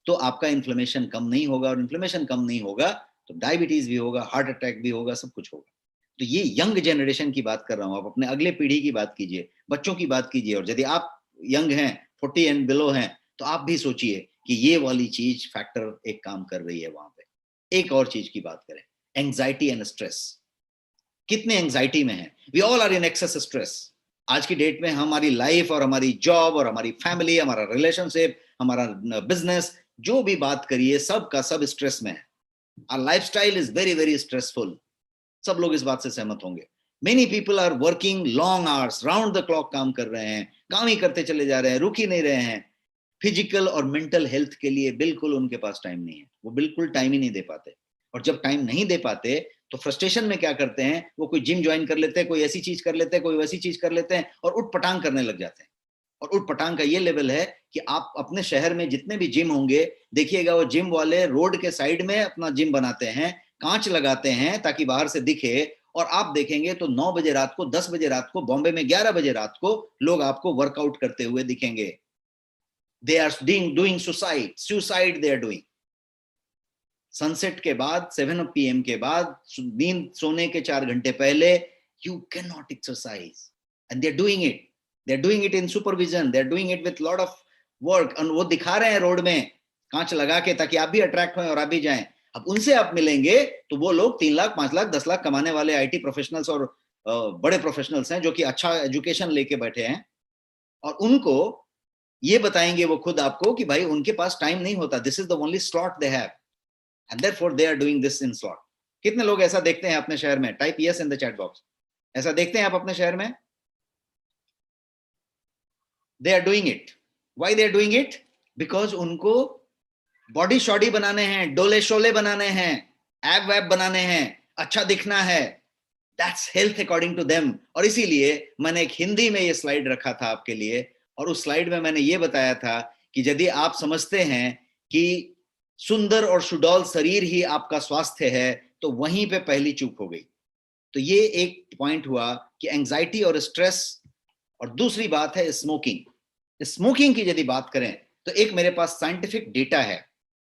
A: तो आपका इन्फ्लेमेशन कम नहीं होगा, और इन्फ्लेमेशन कम नहीं होगा तो डायबिटीज भी होगा, हार्ट अटैक भी होगा, सब कुछ होगा। तो ये यंग जनरेशन की बात कर रहा हूं, आप अपने अगले पीढ़ी की बात कीजिए, बच्चों की बात कीजिए। और यदि आप यंग हैं, 40 एंड बिलो हैं, तो आप भी सोचिए कि ये वाली चीज फैक्टर एक काम कर रही है वहां पे। एक और चीज की बात करें, एंग्जाइटी एंड स्ट्रेस। कितने एंग्जाइटी में है? We all are in excess stress. आज की डेट में हमारी लाइफ और हमारी जॉब और हमारी फैमिली, हमारा रिलेशनशिप, हमारा बिजनेस, जो भी बात करिए सब का सब स्ट्रेस में है। Our lifestyle is very very stressful. सब लोग इस बात से सहमत होंगे। Many people are working long hours, round the clock काम कर रहे हैं, काम ही करते चले जा रहे हैं, रुक ही नहीं रहे हैं। फिजिकल और मेंटल हेल्थ के लिए बिल्कुल उनके पास टाइम नहीं है, वो बिल्कुल टाइम ही नहीं दे पाते। और जब टाइम नहीं दे पाते तो फ्रस्ट्रेशन में क्या करते हैं, वो कोई जिम ज्वाइन कर लेते हैं, कोई ऐसी चीज कर लेते हैं, कोई वैसी चीज कर लेते हैं, और उठ पटांग करने लग जाते हैं। और उठ पटांग का ये लेवल है कि आप अपने शहर में जितने भी जिम होंगे, देखिएगा वो जिम वाले रोड के साइड में अपना जिम बनाते हैं, कांच लगाते हैं ताकि बाहर से दिखे। और आप देखेंगे तो 9 बजे रात को, 10 बजे रात को, बॉम्बे में 11 बजे रात को लोग आपको वर्कआउट करते हुए दिखेंगे। They are doing suicide they are doing। Sunset के बाद 7 PM के बाद, नींद सोने के 4 घंटे पहले, you can not exercise, and they are doing it in supervision, they are doing it with lot of work. और वो दिखा रहे हैं रोड में कांच लगा के, ताकि आप भी अट्रैक्ट हों और आप भी जाएं। अब उनसे आप मिलेंगे तो वो लोग 3 लाख, 5 लाख, 10 लाख कमाने वाले IT प्रोफेशनल्स और बड़े प्रोफेशनल्स हैं, जो कि अच्छा एजुकेशन लेके बैठे हैं, और उनको ये बताएंगे वो खुद आपको कि भाई उनके पास टाइम नहीं होता, this is the only slot they have, and therefore they are doing this in slot. कितने लोग ऐसा देखते हैं अपने शहर में? Type yes in the chat box. ऐसा देखते हैं आप अपने शहर में? They are doing it. Why they are doing it? Because उनको बॉडी शॉडी बनाने हैं, डोले शोले बनाने हैं, एब वैब बनाने हैं, अच्छा दिखना है, that's health according to them. और इसीलिए मैंने एक हिंदी में ये स्लाइड रखा था आपके लिए, और उस स्लाइड में मैंने ये बताया था कि यदि आप समझते हैं कि सुंदर और सुडौल शरीर ही आपका स्वास्थ्य है, तो वहीं पे पहली चूक हो गई। तो ये एक पॉइंट हुआ कि एंजाइटी और स्ट्रेस। और दूसरी बात है स्मोकिंग। स्मोकिंग की यदि बात करें तो एक मेरे पास साइंटिफिक डेटा है,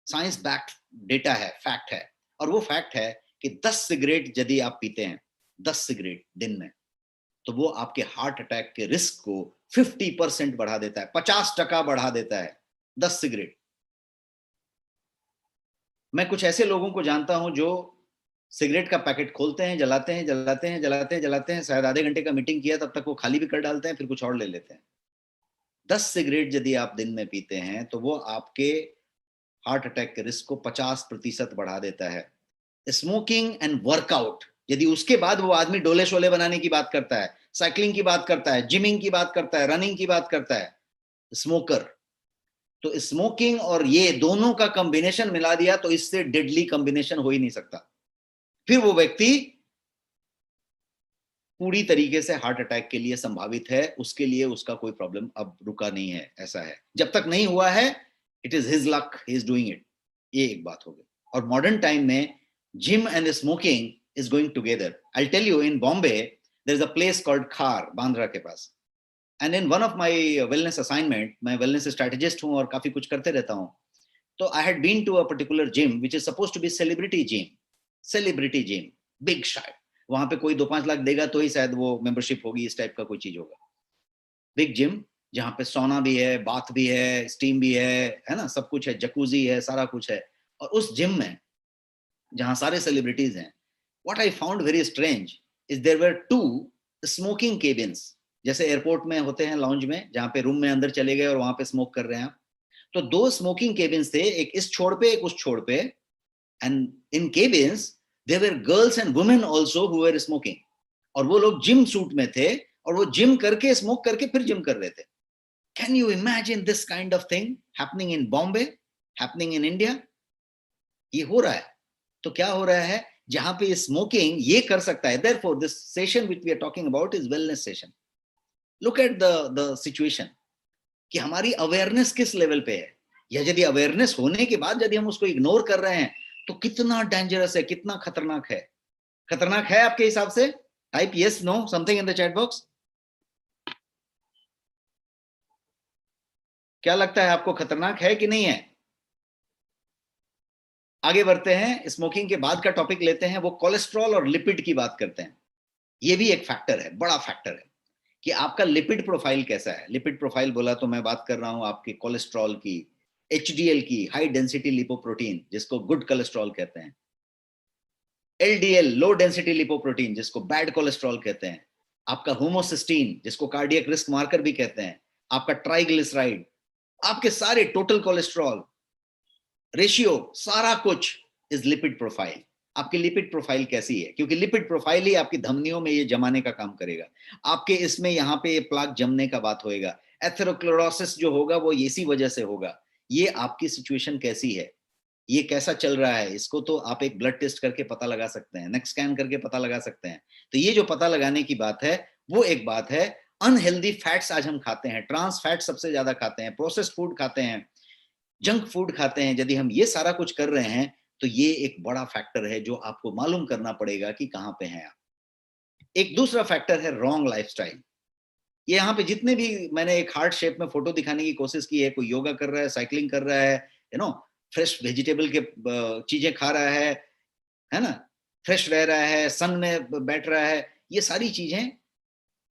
A: साइंस बैक्ड डेटा है, फैक्ट है। और वो फैक्ट है कि 10 सिगरेट यदि आप पीते हैं, 10 सिगरेट दिन में, तो वो आपके हार्ट अटैक के रिस्क को 50% बढ़ा देता है, 50% बढ़ा देता है 10 सिगरेट। मैं कुछ ऐसे लोगों को जानता हूं जो सिगरेट का पैकेट खोलते हैं, जलाते हैं, जलाते हैं, जलाते हैं, जलाते हैं, शायद आधे घंटे का मीटिंग किया तब तक वो खाली भी कर डालते हैं, फिर कुछ और ले लेते हैं। 10 सिगरेट यदि आप दिन में पीते हैं तो वो आपके हार्ट अटैक के रिस्क को 50% बढ़ा देता है। स्मोकिंग एंड वर्कआउट, यदि उसके बाद वो आदमी डोले शोले बनाने की बात करता है, साइकिलिंग की बात करता है, जिमिंग की बात करता है, रनिंग की बात करता है, स्मोकर, तो स्मोकिंग और ये दोनों का कॉम्बिनेशन मिला दिया तो इससे डेडली कॉम्बिनेशन हो ही नहीं सकता। फिर वो व्यक्ति पूरी तरीके से हार्ट अटैक के लिए संभावित है, उसके लिए उसका कोई प्रॉब्लम अब रुका नहीं है, ऐसा है। जब तक नहीं हुआ है, it is his luck, he is doing it. ये एक बात हो गई। और मॉडर्न टाइम में gym and smoking is going together. I tell you, in Bombay there is a place called Khar, Bandra के पास। And in one of my wellness assignment, मैं वेलनेस स्ट्रेटेजिस्ट हूं और काफी कुछ करते रहता हूं, तो I had been to a particular gym which is supposed to be celebrity gym. Celebrity gym, big शायद वहां पे कोई 2-5 लाख देगा तो ही शायद वो मेंबरशिप होगी, इस टाइप का कोई चीज होगा। बिग जिम जहाँ पे सोना भी है, बाथ भी है, स्टीम भी है ना, सब कुछ है, जकूजी है, सारा कुछ है। और उस जिम में जहाँ सारे सेलिब्रिटीज हैं, what I found very strange is there were 2 smoking cabins, जैसे एयरपोर्ट में होते हैं लाउंज में, जहाँ पे रूम में अंदर चले गए और वहां पे स्मोक कर रहे हैं। तो 2 स्मोकिंग केबिन्स थे, एक इस छोड़ पे, एक उस छोड़ पे। And in cabins there were girls and women also who were smoking. और वो लोग जिम सूट में थे और वो जिम करके, स्मोक करके फिर जिम कर रहे थे। Can you imagine this kind of thing happening in Bombay, happening in India? ये हो रहा है। तो क्या हो रहा है, जहां पे स्मोकिंग ये कर सकता है, therefore this session which we are talking about is wellness session. Look at the situation कि हमारी अवेयरनेस किस लेवल पे है, या यदि अवेयरनेस होने के बाद यदि हम उसको इग्नोर कर रहे हैं तो कितना डेंजरस है, कितना खतरनाक है। खतरनाक है आपके हिसाब से? Type yes know something in the chat box. क्या लगता है आपको, खतरनाक है कि नहीं है? आगे बढ़ते हैं, स्मोकिंग के बाद का टॉपिक लेते हैं, वो कोलेस्ट्रॉल और लिपिड की बात करते हैं। ये भी एक फैक्टर है, बड़ा फैक्टर है कि आपका लिपिड प्रोफाइल कैसा है। लिपिड प्रोफाइल बोला तो मैं बात कर रहा हूं आपके कोलेस्ट्रॉल की, एचडीएल की, हाई डेंसिटी लिपोप्रोटीन जिसको गुड कोलेस्ट्रॉल कहते हैं, एलडीएल लो डेंसिटी लिपोप्रोटीन जिसको बैड कोलेस्ट्रॉल कहते हैं, आपका होमोसिस्टीन जिसको कार्डियक रिस्क मार्कर भी कहते हैं, आपका ट्राइग्लिसराइड, आपके सारे टोटल कोलेस्ट्रॉल रेशियो, सारा कुछ इज लिपिड प्रोफाइल। आपकी लिपिड प्रोफाइल कैसी है, क्योंकि लिपिड प्रोफाइल ही आपकी धमनियों में ये जमाने का काम करेगा। आपके इसमें यहाँ पे ये प्लाक जमने का बात होएगा, एथेरोक्लोरोसिस जो होगा वो इसी वजह से होगा। ये आपकी सिचुएशन कैसी है, ये कैसा चल रहा है, इसको तो आप एक ब्लड टेस्ट करके पता लगा सकते हैं, नेक स्कैन करके पता लगा सकते हैं। तो ये जो पता लगाने की बात है वो एक बात है। अनहेल्दी फैट्स आज हम खाते हैं, ट्रांस फैट सबसे ज्यादा खाते हैं, प्रोसेस्ड फूड खाते हैं, जंक फूड खाते हैं। यदि हम ये सारा कुछ कर रहे हैं तो ये एक बड़ा फैक्टर है जो आपको मालूम करना पड़ेगा कि कहां पे हैं आप। एक दूसरा फैक्टर है रॉन्ग लाइफस्टाइल। ये यहाँ पे जितने भी मैंने एक हार्ट शेप में फोटो दिखाने की कोशिश की है, कोई योगा कर रहा है, साइकिलिंग कर रहा है, फ्रेश वेजिटेबल के चीजें खा रहा है ना, फ्रेश रह रहा है, सन में बैठ रहा है, ये सारी चीजें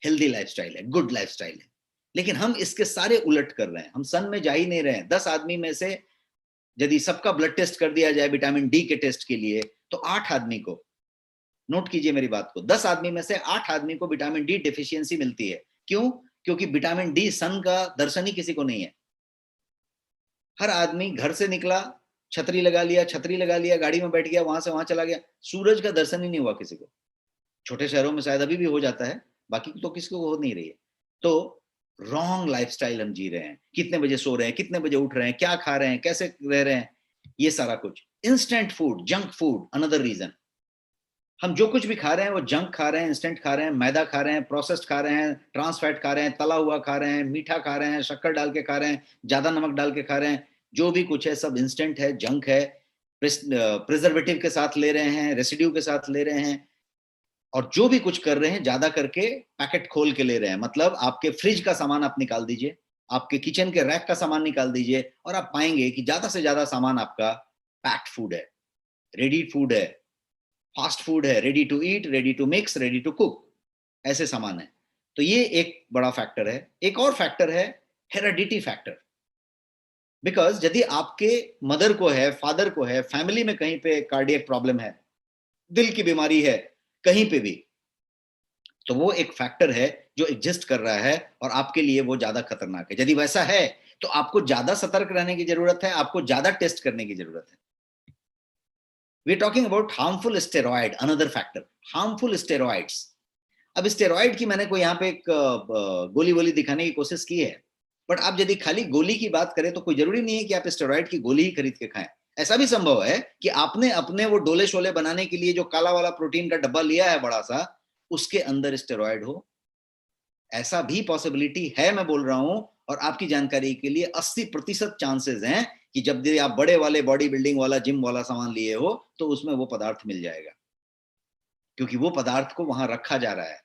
A: हेल्दी लाइफस्टाइल है, गुड लाइफस्टाइल है। लेकिन हम इसके सारे उलट कर रहे हैं, हम सन में जा ही नहीं रहे हैं। 10 आदमी में से यदि सबका ब्लड टेस्ट कर दिया जाए विटामिन डी के टेस्ट के लिए, तो 8 आदमी को, नोट कीजिए मेरी बात को, 10 आदमी में से 8 आदमी को विटामिन डी डिफिशियंसी मिलती है। क्यों? क्योंकि विटामिन डी सन का दर्शन ही किसी को नहीं है। हर आदमी घर से निकला, छतरी लगा लिया, छतरी लगा लिया, गाड़ी में बैठ गया, वहां से वहां चला गया, सूरज का दर्शन ही नहीं हुआ किसी को। छोटे शहरों में शायद अभी भी हो जाता है, बाकी तो किसी को हो नहीं रही है। तो रॉन्ग लाइफस्टाइल हम जी रहे हैं। कितने बजे सो रहे हैं, कितने बजे उठ रहे हैं, क्या खा रहे हैं, कैसे रह रहे हैं, ये सारा कुछ। Instant food, junk food, another reason. हम जो कुछ भी खा रहे हैं वो जंक खा रहे हैं, इंस्टेंट खा रहे हैं, मैदा खा रहे हैं, प्रोसेस्ड खा रहे हैं, ट्रांस फैट खा रहे हैं, तला हुआ खा रहे हैं, मीठा खा रहे हैं, शक्कर डाल के खा रहे हैं, ज्यादा नमक डाल के खा रहे हैं। जो भी कुछ है सब इंस्टेंट है, जंक है, प्रिजर्वेटिव के साथ ले रहे हैं, रेसिड्यू के साथ ले रहे हैं। और जो भी कुछ कर रहे हैं ज्यादा करके पैकेट खोल के ले रहे हैं, मतलब आपके फ्रिज का सामान आप निकाल दीजिए, आपके किचन के रैक का सामान निकाल दीजिए, और आप पाएंगे कि ज्यादा से ज्यादा सामान आपका पैक्ड फूड है, रेडी फूड है, फास्ट फूड है, ready to eat, ready to mix, ready to cook, ऐसे सामान है। तो ये एक बड़ा फैक्टर है। एक और फैक्टर है हेरेडिटी फैक्टर। बिकॉज यदि आपके मदर को है, फादर को है, फैमिली में कहीं पे कार्डियक प्रॉब्लम है, दिल की बीमारी है कहीं पे भी, तो वो एक फैक्टर है जो एग्जिस्ट कर रहा है और आपके लिए वो ज्यादा खतरनाक है। यदि वैसा है तो आपको ज्यादा सतर्क रहने की जरूरत है, आपको ज्यादा टेस्ट करने की जरूरत है। We are talking about harmful steroid, another factor, harmful steroids. अब स्टेरॉइड की मैंने कोई यहाँ पे एक गोली वोली दिखाने की कोशिश की है, बट आप यदि खाली गोली की बात करें तो कोई जरूरी नहीं है कि आप स्टेरॉइड की गोली ही खरीद के खाएं। ऐसा भी संभव है कि आपने अपने वो डोले शोले बनाने के लिए जो काला वाला प्रोटीन का डब्बा लिया है बड़ा सा, उसके अंदर स्टेरॉइड हो। ऐसा भी पॉसिबिलिटी है, मैं बोल रहा हूं। और आपकी जानकारी के लिए 80% चांसेस हैं कि जब भी आप बड़े वाले बॉडी बिल्डिंग वाला जिम वाला सामान लिए हो तो उसमें वो पदार्थ मिल जाएगा, क्योंकि वो पदार्थ को वहां रखा जा रहा है,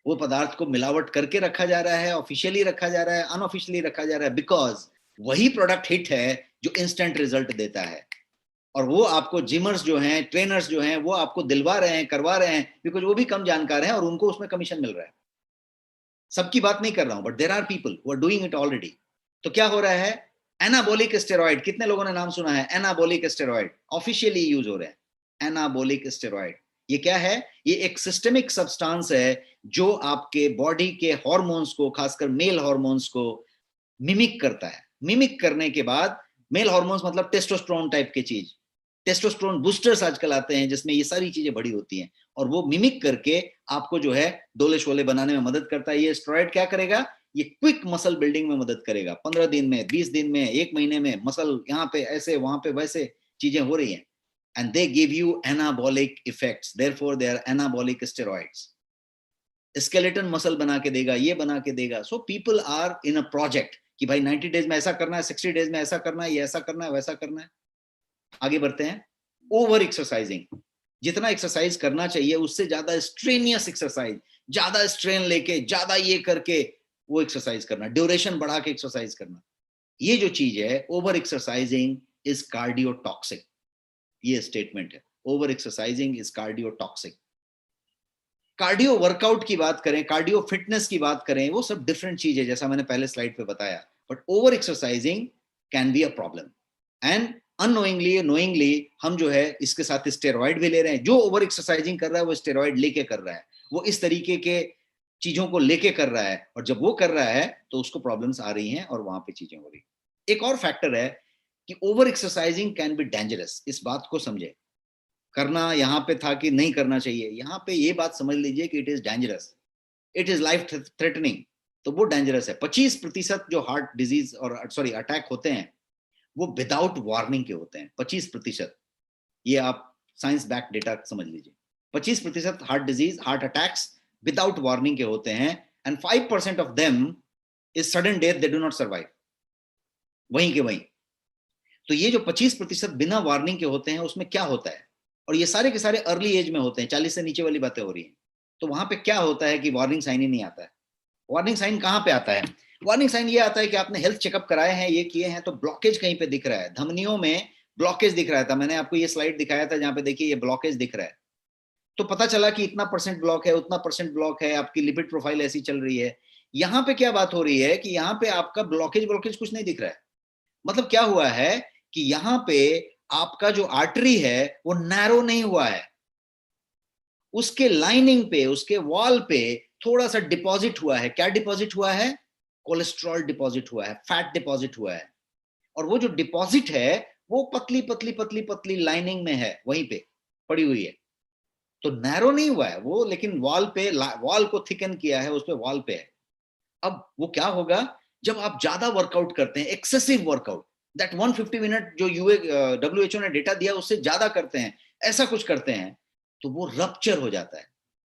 A: वो पदार्थ को मिलावट करके रखा जा रहा है, ऑफिशियली रखा जा रहा है, अनऑफिशियली रखा जा रहा है, बिकॉज वही प्रोडक्ट हिट है जो इंस्टेंट रिजल्ट देता है। और वो आपको जिमर्स जो हैं, ट्रेनर्स जो हैं, वो आपको दिलवा रहे हैं, करवा रहे हैं, बिकॉज वो भी कम जानकार हैं और उनको उसमें कमीशन मिल रहा है। सबकी बात नहीं कर रहा हूं, but there are people who are doing it already. तो क्या हो रहा है? एनाबोलिक स्टेरॉइड, कितने लोगों ने नाम सुना है? एनाबोलिक स्टेरॉइड ऑफिशियली यूज हो रहे हैं। एनाबोलिक स्टेरॉइड ये क्या है? ये एक सिस्टेमिक सब्सटेंस है जो आपके बॉडी के हार्मोन्स को, खासकर मेल हार्मोन्स को मिमिक करता है। मिमिक करने के बाद, मेल हार्मोन्स मतलब टेस्टोस्टेरोन टाइप की चीज, टेस्टोस्टेरोन बूस्टर्स आजकल आते हैं जिसमें ये सारी चीजें बड़ी होती हैं, और वो मिमिक करके आपको जो है डोले शोले बनाने में मदद करता है। ये स्टेरॉइड क्या करेगा? ये क्विक मसल बिल्डिंग में मदद करेगा। 15 दिन में, 20 दिन में, 1 महीने में मसल यहाँ पे ऐसे, वहां पे वैसे चीजें हो रही हैं। and they give you anabolic effects, therefore they are anabolic steroids. Skeleton muscle बना के देगा, ये बना के देगा। So people are in a project कि भाई 90 डेज में ऐसा करना है, 60 डेज में ऐसा करना है, ये ऐसा करना है, वैसा करना है। आगे बढ़ते हैं। ओवर एक्सरसाइजिंग, जितना एक्सरसाइज करना चाहिए उससे ज्यादा स्ट्रेनियस एक्सरसाइज, ज्यादा स्ट्रेन लेके, ज्यादा ये करके वो एक्सरसाइज करना, ड्यूरेशन बढ़ा के एक्सरसाइज करना, ये जो चीज है ओवर एक्सरसाइजिंग इज कार्डियोटॉक्सिक। ये स्टेटमेंट है, over exercising is cardiotoxic. Cardio workout की बात करें, कार्डियो फिटनेस की बात करें, वो सब डिफरेंट चीज है जैसा मैंने पहले स्लाइड पे बताया। But over exercising can be a problem, and unknowingly knowingly हम जो है इसके साथ स्टेरॉइड भी ले रहे हैं। जो ओवर एक्सरसाइजिंग कर रहा है वो स्टेरॉइड लेके कर रहा है, वो इस तरीके के चीजों को लेके कर रहा है, और जब वो कर रहा है तो उसको प्रॉब्लम्स आ रही हैं और वहां पे चीजें हो रही। एक और फैक्टर है कि over exercising can be dangerous. इस बात को समझे, करना यहाँ पे था कि नहीं करना चाहिए, यहाँ पे ये बात समझ लीजिए कि it is dangerous, it is life threatening. तो वो डेंजरस है। 25% जो हार्ट डिजीज और सॉरी अटैक होते हैं वो विदाउट वार्निंग के होते हैं। 25%, ये आप साइंस बैक डेटा समझ लीजिए। 25% heart disease, heart attacks without warning के होते हैं, and 5% of them is sudden death, they do not survive, वहीं के वहीं। तो ये जो 25% बिना वार्निंग के होते हैं उसमें क्या होता है, और ये सारे के सारे अर्ली एज में होते हैं, 40 से नीचे वाली बातें हो रही हैं। तो वहां पे क्या होता है कि वार्निंग साइन ही नहीं आता है। वार्निंग साइन कहाँ पे आता है? वार्निंग साइन ये आता है कि आपने हेल्थ चेकअप कराए हैं, ये किए हैं, तो ब्लॉकेज कहीं पे दिख रहा है, धमनियों में ब्लॉकेज दिख रहा था। मैंने आपको ये स्लाइड दिखाया था जहां पे देखिए ये ब्लॉकेज दिख रहा है। तो पता चला कि इतना परसेंट ब्लॉक है, उतना परसेंट ब्लॉक है, आपकी लिपिड प्रोफाइल ऐसी चल रही है। यहाँ पे क्या बात हो रही है कि यहाँ पे आपका ब्लॉकेज ब्लॉकेज कुछ नहीं दिख रहा है। मतलब क्या हुआ है कि यहाँ पे आपका जो आर्टरी है वो नैरो नहीं हुआ है, उसके लाइनिंग पे, उसके वॉल पे थोड़ा सा डिपॉजिट हुआ है। क्या डिपॉजिट हुआ है? कोलेस्ट्रॉल डिपॉजिट हुआ है, फैट डिपॉजिट हुआ है। और वो जो डिपॉजिट है वो पतली पतली पतली पतली लाइनिंग में है, वहीं पे पड़ी हुई है। तो नैरो नहीं हुआ है वो, लेकिन वॉल पे, वॉल को थिकन किया है, उस पे वॉल पे है। अब वो क्या होगा जब आप ज्यादा वर्कआउट करते हैं, एक्सेसिव वर्कआउट, दैट 150 मिनट जो WHO ने डेटा दिया उससे ज्यादा करते हैं, ऐसा कुछ करते हैं, तो वो रप्चर हो जाता है।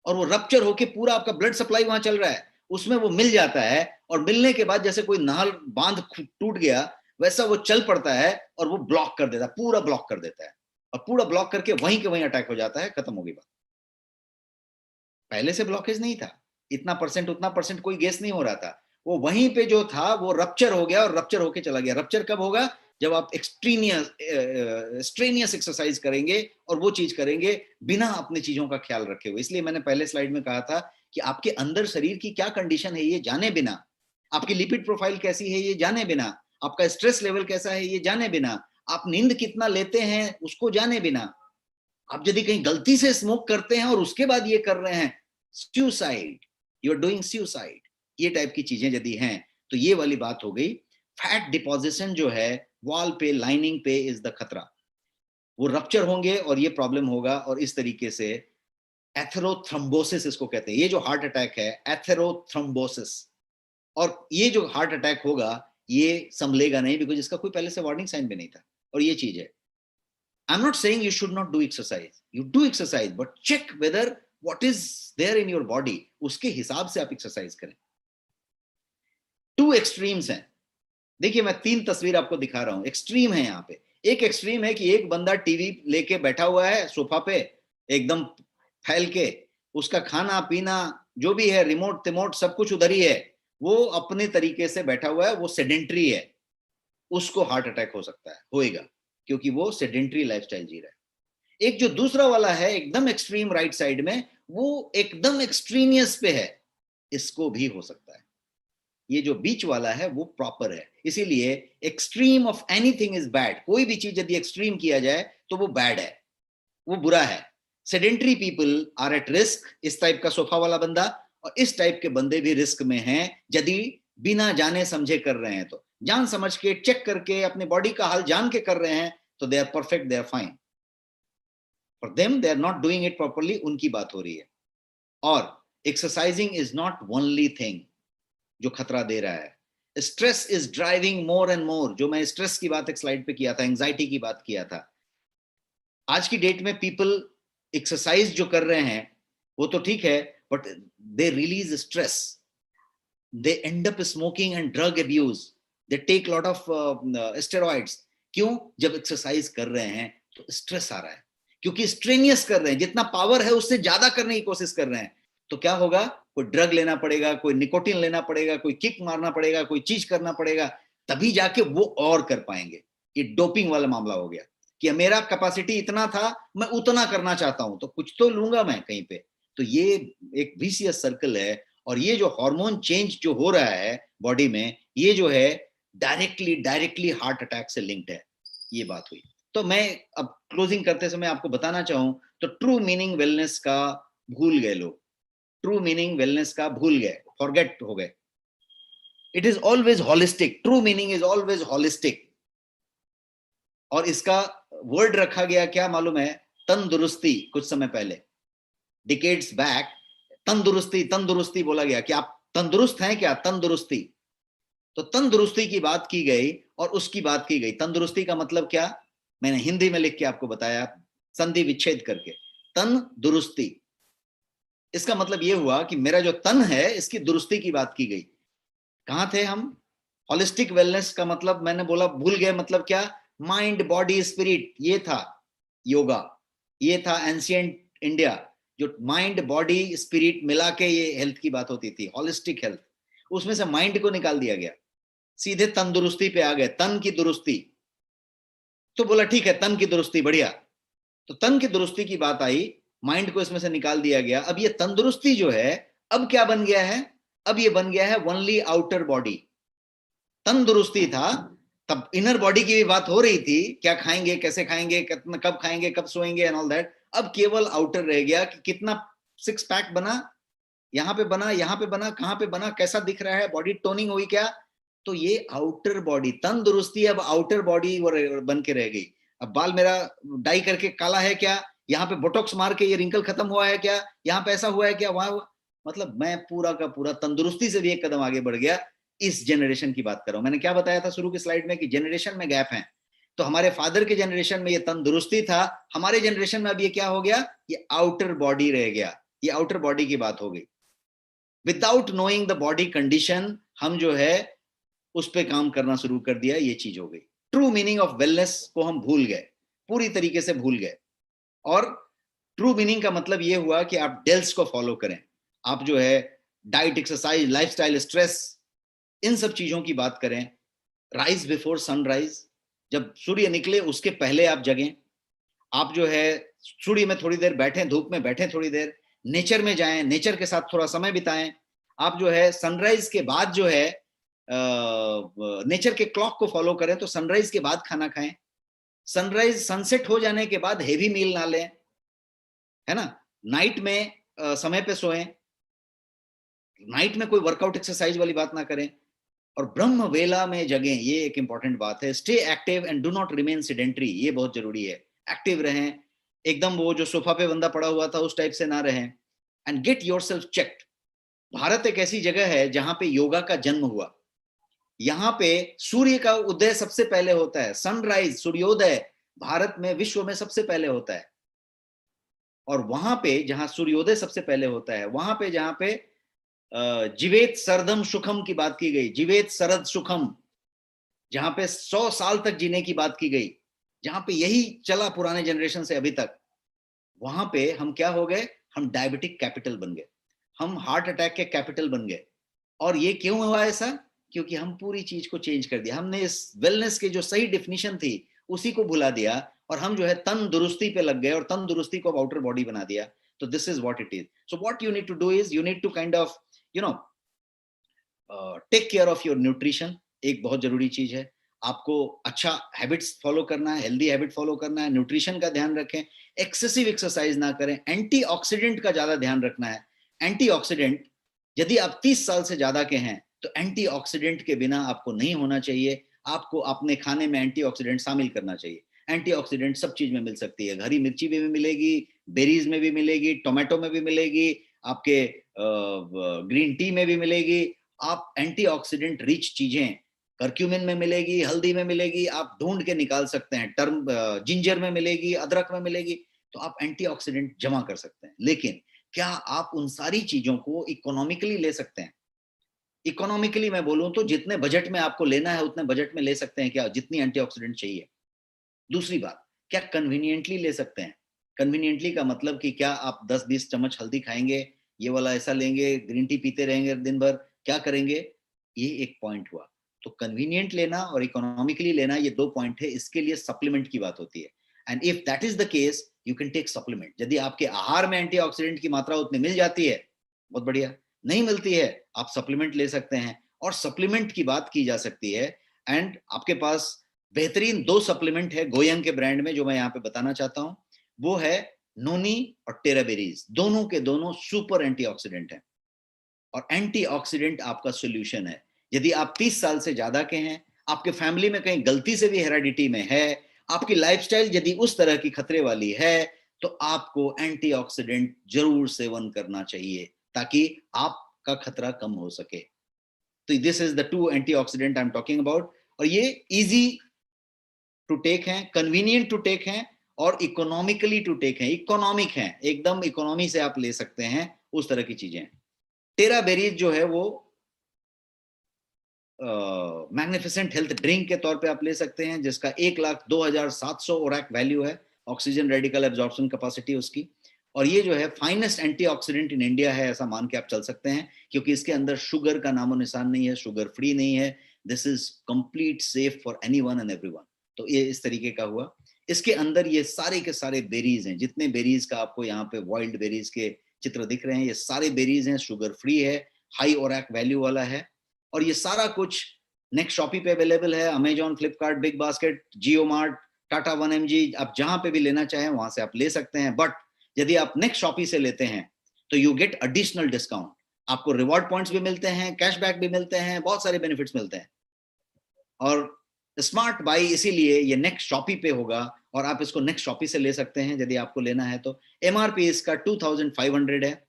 A: और वो रप्चर होके पूरा आपका ब्लड सप्लाई वहां चल रहा है, उसमें वो मिल जाता है, और मिलने के बाद जैसे कोई नहर बांध टूट गया वैसा वो चल पड़ता है और वो ब्लॉक कर देता है, पूरा ब्लॉक कर देता है, और पूरा ब्लॉक करके वहीं के वहीं अटैक हो जाता है, खत्म हो गई बात। पहले से ब्लॉकेज नहीं था, इतना परसेंट उतना परसेंट कोई गेस नहीं हो रहा था, वो वहीं पे जो था वो रप्चर हो गया और रप्चर होके चला गया। रप्चर कब होगा? जब आप स्ट्रेनियस एक्सरसाइज करेंगे और वो चीज करेंगे बिना अपनी चीजों का ख्याल रखे हुए। इसलिए मैंने पहले स्लाइड में कहा था कि आपके अंदर शरीर की क्या कंडीशन है ये जाने बिना, आपकी लिपिड प्रोफाइल कैसी है ये जाने बिना, आपका स्ट्रेस लेवल कैसा है ये जाने बिना, आप नींद कितना लेते हैं उसको जाने बिना, आप यदि कहीं गलती से स्मोक करते हैं और उसके बाद ये कर रहे हैं, suicide, you are doing suicide, ये टाइप की चीजें यदि हैं तो ये वाली बात हो गई। फैट डिपॉजिशन जो है वॉल पे, लाइनिंग पे इज द खतरा, वो रप्चर होंगे और ये प्रॉब्लम होगा। और इस तरीके से एथेरोथ्रोम्बोसिस इसको कहते हैं, ये जो हार्ट अटैक है एथेरोथ्रोम्बोसिस, और ये जो हार्ट अटैक होगा ये संभलेगा नहीं, बिकॉज इसका कोई पहले से वार्निंग साइन भी नहीं था। और ये चीज है, I'm not saying you should not do exercise. You do exercise, but check whether what is there in your body, उसके हिसाब से आप एक्सरसाइज करें। टू एक्सट्रीम्स हैं, देखिए मैं 3 तस्वीर आपको दिखा रहा हूं, एक्सट्रीम है यहाँ पे। एक एक्सट्रीम है कि एक बंदा टीवी लेके बैठा हुआ है सोफा पे एकदम फैल के, उसका खाना पीना जो भी है रिमोट तिमोट सब कुछ उधर ही है, वो अपने तरीके से बैठा हुआ है, वो सेडेंट्री है, उसको हार्ट अटैक हो सकता है, होएगा, क्योंकि वो सेडेंट्री लाइफस्टाइल जी रहा है। एक जो दूसरा वाला है एकदम एक्सट्रीम राइट साइड में, वो एकदम एक्सट्रीनियस पे है, इसको भी हो सकता है। ये जो बीच वाला है वो प्रॉपर है। इसीलिए extreme of anything is bad, कोई भी चीज यदि एक्सट्रीम किया जाए तो वो बैड है, वो बुरा है। Sedentary people are at risk, इस टाइप का सोफा वाला बंदा और इस टाइप के बंदे भी रिस्क में हैं यदि बिना जाने समझे कर रहे हैं। तो जान समझ के चेक करके अपने बॉडी का हाल जान के कर रहे हैं तो they are perfect, they are fine. For them they are not doing it properly, उनकी बात हो रही है। और exercising is not only thing जो खतरा दे रहा है, stress is driving more and more. जो मैं स्ट्रेस की बात एक स्लाइड पे किया था, एंजाइटी की बात किया था, आज की डेट में पीपल एक्सरसाइज जो कर रहे हैं वो तो ठीक है, but they release stress, they end up smoking and drug abuse, they take lot of steroids. क्यों? जब एक्सरसाइज कर रहे हैं तो स्ट्रेस आ रहा है, क्योंकि स्ट्रेनियस कर रहे हैं, जितना पावर है उससे ज्यादा करने की कोशिश कर रहे हैं। तो क्या होगा? कोई ड्रग लेना पड़ेगा, कोई निकोटिन लेना पड़ेगा, कोई किक मारना पड़ेगा, कोई चीज करना पड़ेगा, तभी जाके वो और कर पाएंगे। ये डोपिंग वाला मामला हो गया कि मेरा कैपेसिटी इतना था, मैं उतना करना चाहता हूं तो कुछ तो लूंगा मैं कहीं पे। तो ये एक विशियस सर्कल है। और ये जो हार्मोन चेंज जो हो रहा है बॉडी में, ये जो है डायरेक्टली हार्ट अटैक से लिंक्ड है। ये बात हुई। तो मैं अब क्लोजिंग करते समय आपको बताना चाहूं तो ट्रू मीनिंग वेलनेस का भूल गए लोग, ट्रू मीनिंग वेलनेस का भूल गए, फॉरगेट हो गए। It is always holistic, true meaning is always holistic. और इसका वर्ड रखा गया क्या मालूम है? तंदुरुस्ती। कुछ समय पहले, डिकेड्स बैक, तंदुरुस्ती तंदुरुस्ती बोला गया कि आप तंदुरुस्त हैं क्या, तंदुरुस्ती। तो तंदुरुस्ती की बात की गई और उसकी बात की गई। तंदुरुस्ती का मतलब क्या, मैंने हिंदी में लिख के आपको बताया, संधि विच्छेद करके। तंदुरुस्ती, इसका मतलब यह हुआ कि मेरा जो तन है इसकी दुरुस्ती की बात की गई। कहां थे हम? होलिस्टिक वेलनेस का मतलब मैंने बोला भूल गए, मतलब क्या? माइंड बॉडी स्पिरिट, ये था योगा, ये था एंशिएंट इंडिया, जो माइंड बॉडी स्पिरिट मिला के ये हेल्थ की बात होती थी, होलिस्टिक हेल्थ। उसमें से माइंड को निकाल दिया गया, सीधे तंदुरुस्ती पे आ गए, तन की दुरुस्ती। तो बोला ठीक है, तन की दुरुस्ती बढ़िया। तो तन की दुरुस्ती की बात आई, माइंड को इसमें से निकाल दिया गया। अब ये तंदुरुस्ती जो है अब क्या बन गया है? अब ये बन गया है ओनली आउटर बॉडी। तंदुरुस्ती था तब इनर बॉडी की भी बात हो रही थी, क्या खाएंगे, कैसे खाएंगे, कितना, कब खाएंगे, कब सोएंगे एंड ऑल दैट। अब केवल आउटर रह गया कि कितना सिक्स पैक बना, यहाँ पे बना, यहाँ पे बना, कहाँ पे बना, कैसा दिख रहा है, बॉडी टोनिंग हुई क्या। तो ये आउटर बॉडी तंदुरुस्ती अब आउटर बॉडी वो बन के रह गई। अब बाल मेरा डाई करके काला है क्या, यहाँ पे बोटॉक्स मार के ये रिंकल खत्म हुआ है क्या, यहाँ पे ऐसा हुआ है क्या, वहां, मतलब मैं पूरा का पूरा तंदुरुस्ती से भी एक कदम आगे बढ़ गया। इस जनरेशन की बात कर रहा हूं। मैंने क्या बताया था शुरू की स्लाइड में कि जनरेशन में गैप है। तो हमारे फादर के जनरेशन में ये तंदुरुस्ती था, हमारे जनरेशन में अब ये क्या हो गया, ये आउटर बॉडी रह गया। ये आउटर बॉडी की बात हो गई। Without knowing the body condition हम जो है उस पर काम करना शुरू कर दिया, ये चीज हो गई। ट्रू मीनिंग ऑफ वेलनेस को हम भूल गए, पूरी तरीके से भूल गए। और ट्रू मीनिंग का मतलब ये हुआ कि आप डेल्स को फॉलो करें, आप जो है डाइट, एक्सरसाइज, लाइफस्टाइल, स्ट्रेस, इन सब चीजों की बात करें। राइज बिफोर सनराइज, जब सूर्य निकले उसके पहले आप जगें। आप जो है सूर्य में थोड़ी देर बैठें, धूप में बैठें थोड़ी देर, नेचर में जाएं, नेचर के साथ थोड़ा समय बिताएं। आप जो है सनराइज के बाद जो है नेचर के क्लॉक को फॉलो करें, तो सनराइज के बाद खाना खाएं। सनराइज सनसेट हो जाने के बाद हेवी मील ना लें, है ना। नाइट में समय पे सोएं, नाइट में कोई वर्कआउट एक्सरसाइज वाली बात ना करें, और ब्रह्म वेला में जगें, ये एक इंपॉर्टेंट बात है। Stay active and do not remain sedentary, ये बहुत जरूरी है। एक्टिव रहें, एकदम वो जो सोफा पे बंदा पड़ा हुआ था उस टाइप से ना रहें। And get yourself checked. Bharat एक ऐसी जगह है जहां पे योगा का जन्म हुआ। यहाँ पे सूर्य का उदय सबसे पहले होता है, सनराइज, सूर्योदय भारत में, विश्व में सबसे पहले होता है। और वहां पे जहां सूर्योदय सबसे पहले होता है, वहां पे जहां पे जीवेत सरदम सुखम की बात की गई, जीवेत सरद सुखम, जहां पे 100 साल तक जीने की बात की गई, जहां पे यही चला पुराने जनरेशन से अभी तक, वहां पे हम क्या हो गए, हम डायबिटिक कैपिटल बन गए, हम हार्ट अटैक के कैपिटल बन गए। और ये क्यों हुआ ऐसा? क्योंकि हम पूरी चीज को चेंज कर दिया, हमने इस वेलनेस की जो सही डिफिनीशन थी उसी को भुला दिया, और हम जो है तंदुरुस्ती पे लग गए, और तंदुरुस्ती को आउटर बॉडी बना दिया। तो this is what it is. So what you need to do is, you need to kind of take care of your nutrition. एक बहुत जरूरी चीज है, आपको अच्छा हैबिट्स फॉलो करना है, हेल्दी हैबिट फॉलो करना है, न्यूट्रिशन का ध्यान रखें, एक्सेसिव एक्सरसाइज ना करें, एंटीऑक्सीडेंट का ज्यादा ध्यान रखना है। एंटीऑक्सीडेंट, यदि आप 30 साल से ज्यादा के हैं तो एंटीऑक्सीडेंट के बिना आपको नहीं होना चाहिए, आपको अपने खाने में एंटीऑक्सीडेंट शामिल करना चाहिए। एंटीऑक्सीडेंट सब चीज में मिल सकती है, हरी मिर्ची में भी मिलेगी, बेरीज में भी मिलेगी, टोमेटो में भी मिलेगी, आपके ग्रीन टी में भी मिलेगी। आप एंटीऑक्सीडेंट रिच चीजें करक्यूमिन में मिलेगी, हल्दी में मिलेगी, आप ढूंढ के निकाल सकते हैं, जिंजर में मिलेगी, अदरक में मिलेगी, तो आप एंटीऑक्सीडेंट जमा कर सकते हैं। लेकिन क्या आप उन सारी चीजों को इकोनॉमिकली ले सकते हैं? इकोनॉमिकली मैं बोलूं तो जितने बजट में आपको लेना है उतने बजट में ले सकते हैं क्या, जितनी एंटीऑक्सीडेंट चाहिए? दूसरी बात, क्या कन्वीनियंटली ले सकते हैं? कन्वीनियंटली का मतलब कि क्या आप 10-20 चम्मच हल्दी खाएंगे, ये वाला ऐसा लेंगे, ग्रीन टी पीते रहेंगे दिन भर, क्या करेंगे? ये एक पॉइंट हुआ। तो कन्वीनियंट लेना और इकोनॉमिकली लेना, ये दो पॉइंट है, इसके लिए सप्लीमेंट की बात होती है। And if that is the case, you can take supplement. यदि आपके आहार में एंटीऑक्सीडेंट की मात्रा उतनी मिल जाती है, बहुत बढ़िया। नहीं मिलती है, आप सप्लीमेंट ले सकते हैं, और सप्लीमेंट की बात की जा सकती है। एंड आपके पास बेहतरीन दो सप्लीमेंट है गोयंग के ब्रांड में, जो मैं यहाँ पे बताना चाहता हूँ। वो है नोनी और टेराबेरीज, दोनों के दोनों सुपर एंटीऑक्सीडेंट हैं, और एंटीऑक्सीडेंट आपका सोल्यूशन है। यदि आप 30 साल से ज्यादा के हैं, आपके फैमिली में कहीं गलती से भी हेरिडिटी में है, आपकी लाइफस्टाइल यदि उस तरह की खतरे वाली है, तो आपको एंटीऑक्सीडेंट जरूर सेवन करना चाहिए, ताकि आपका खतरा कम हो सके। तो this is the two antioxidant I am talking about, और ये इजी टू टेक हैं, कन्वीनियंट टू टेक हैं, और इकोनॉमिकली टू टेक हैं, इकोनॉमिक हैं, एकदम इकोनॉमी से आप ले सकते हैं, उस तरह की चीजें। टेरा बेरीज जो है वो मैग्निफिसेंट हेल्थ ड्रिंक के तौर पे आप ले सकते हैं, जिसका 1,02,700 ओरैक वैल्यू है, ऑक्सीजन रेडिकल एब्जॉर्प्शन कैपेसिटी उसकी। और ये जो है फाइनेस्ट एंटीऑक्सीडेंट इन इंडिया है, ऐसा मान के आप चल सकते हैं, क्योंकि इसके अंदर शुगर का नामो निशान नहीं है, शुगर फ्री नहीं है। This is complete safe for anyone and everyone. तो ये इस तरीके का हुआ। इसके अंदर ये सारे के सारे बेरीज हैं, जितने बेरीज का आपको यहाँ पे वाइल्ड बेरीज के चित्र दिख रहे हैं, ये सारे बेरीज हैं, शुगर फ्री है, हाई ओरैक वैल्यू वाला है। और ये सारा कुछ नेक्स्ट शॉपी पे अवेलेबल है, अमेजॉन, फ्लिपकार्ट, बिग बास्केट, जियो मार्ट, टाटा 1mg, आप जहां पे भी लेना चाहें वहां से आप ले सकते हैं। बट यदि आप नेक्स्ट शॉपी से लेते हैं तो यू गेट एडिशनल डिस्काउंट, आपको रिवॉर्ड पॉइंट्स भी मिलते हैं, कैशबैक भी मिलते हैं, बहुत सारे बेनिफिट्स मिलते हैं। और स्मार्ट बाई इसीलिए ये नेक्स्ट शॉपी पे होगा, और आप इसको नेक्स्ट शॉपी से ले सकते हैं यदि आपको लेना है तो। एमआरपी इसका 2500 है,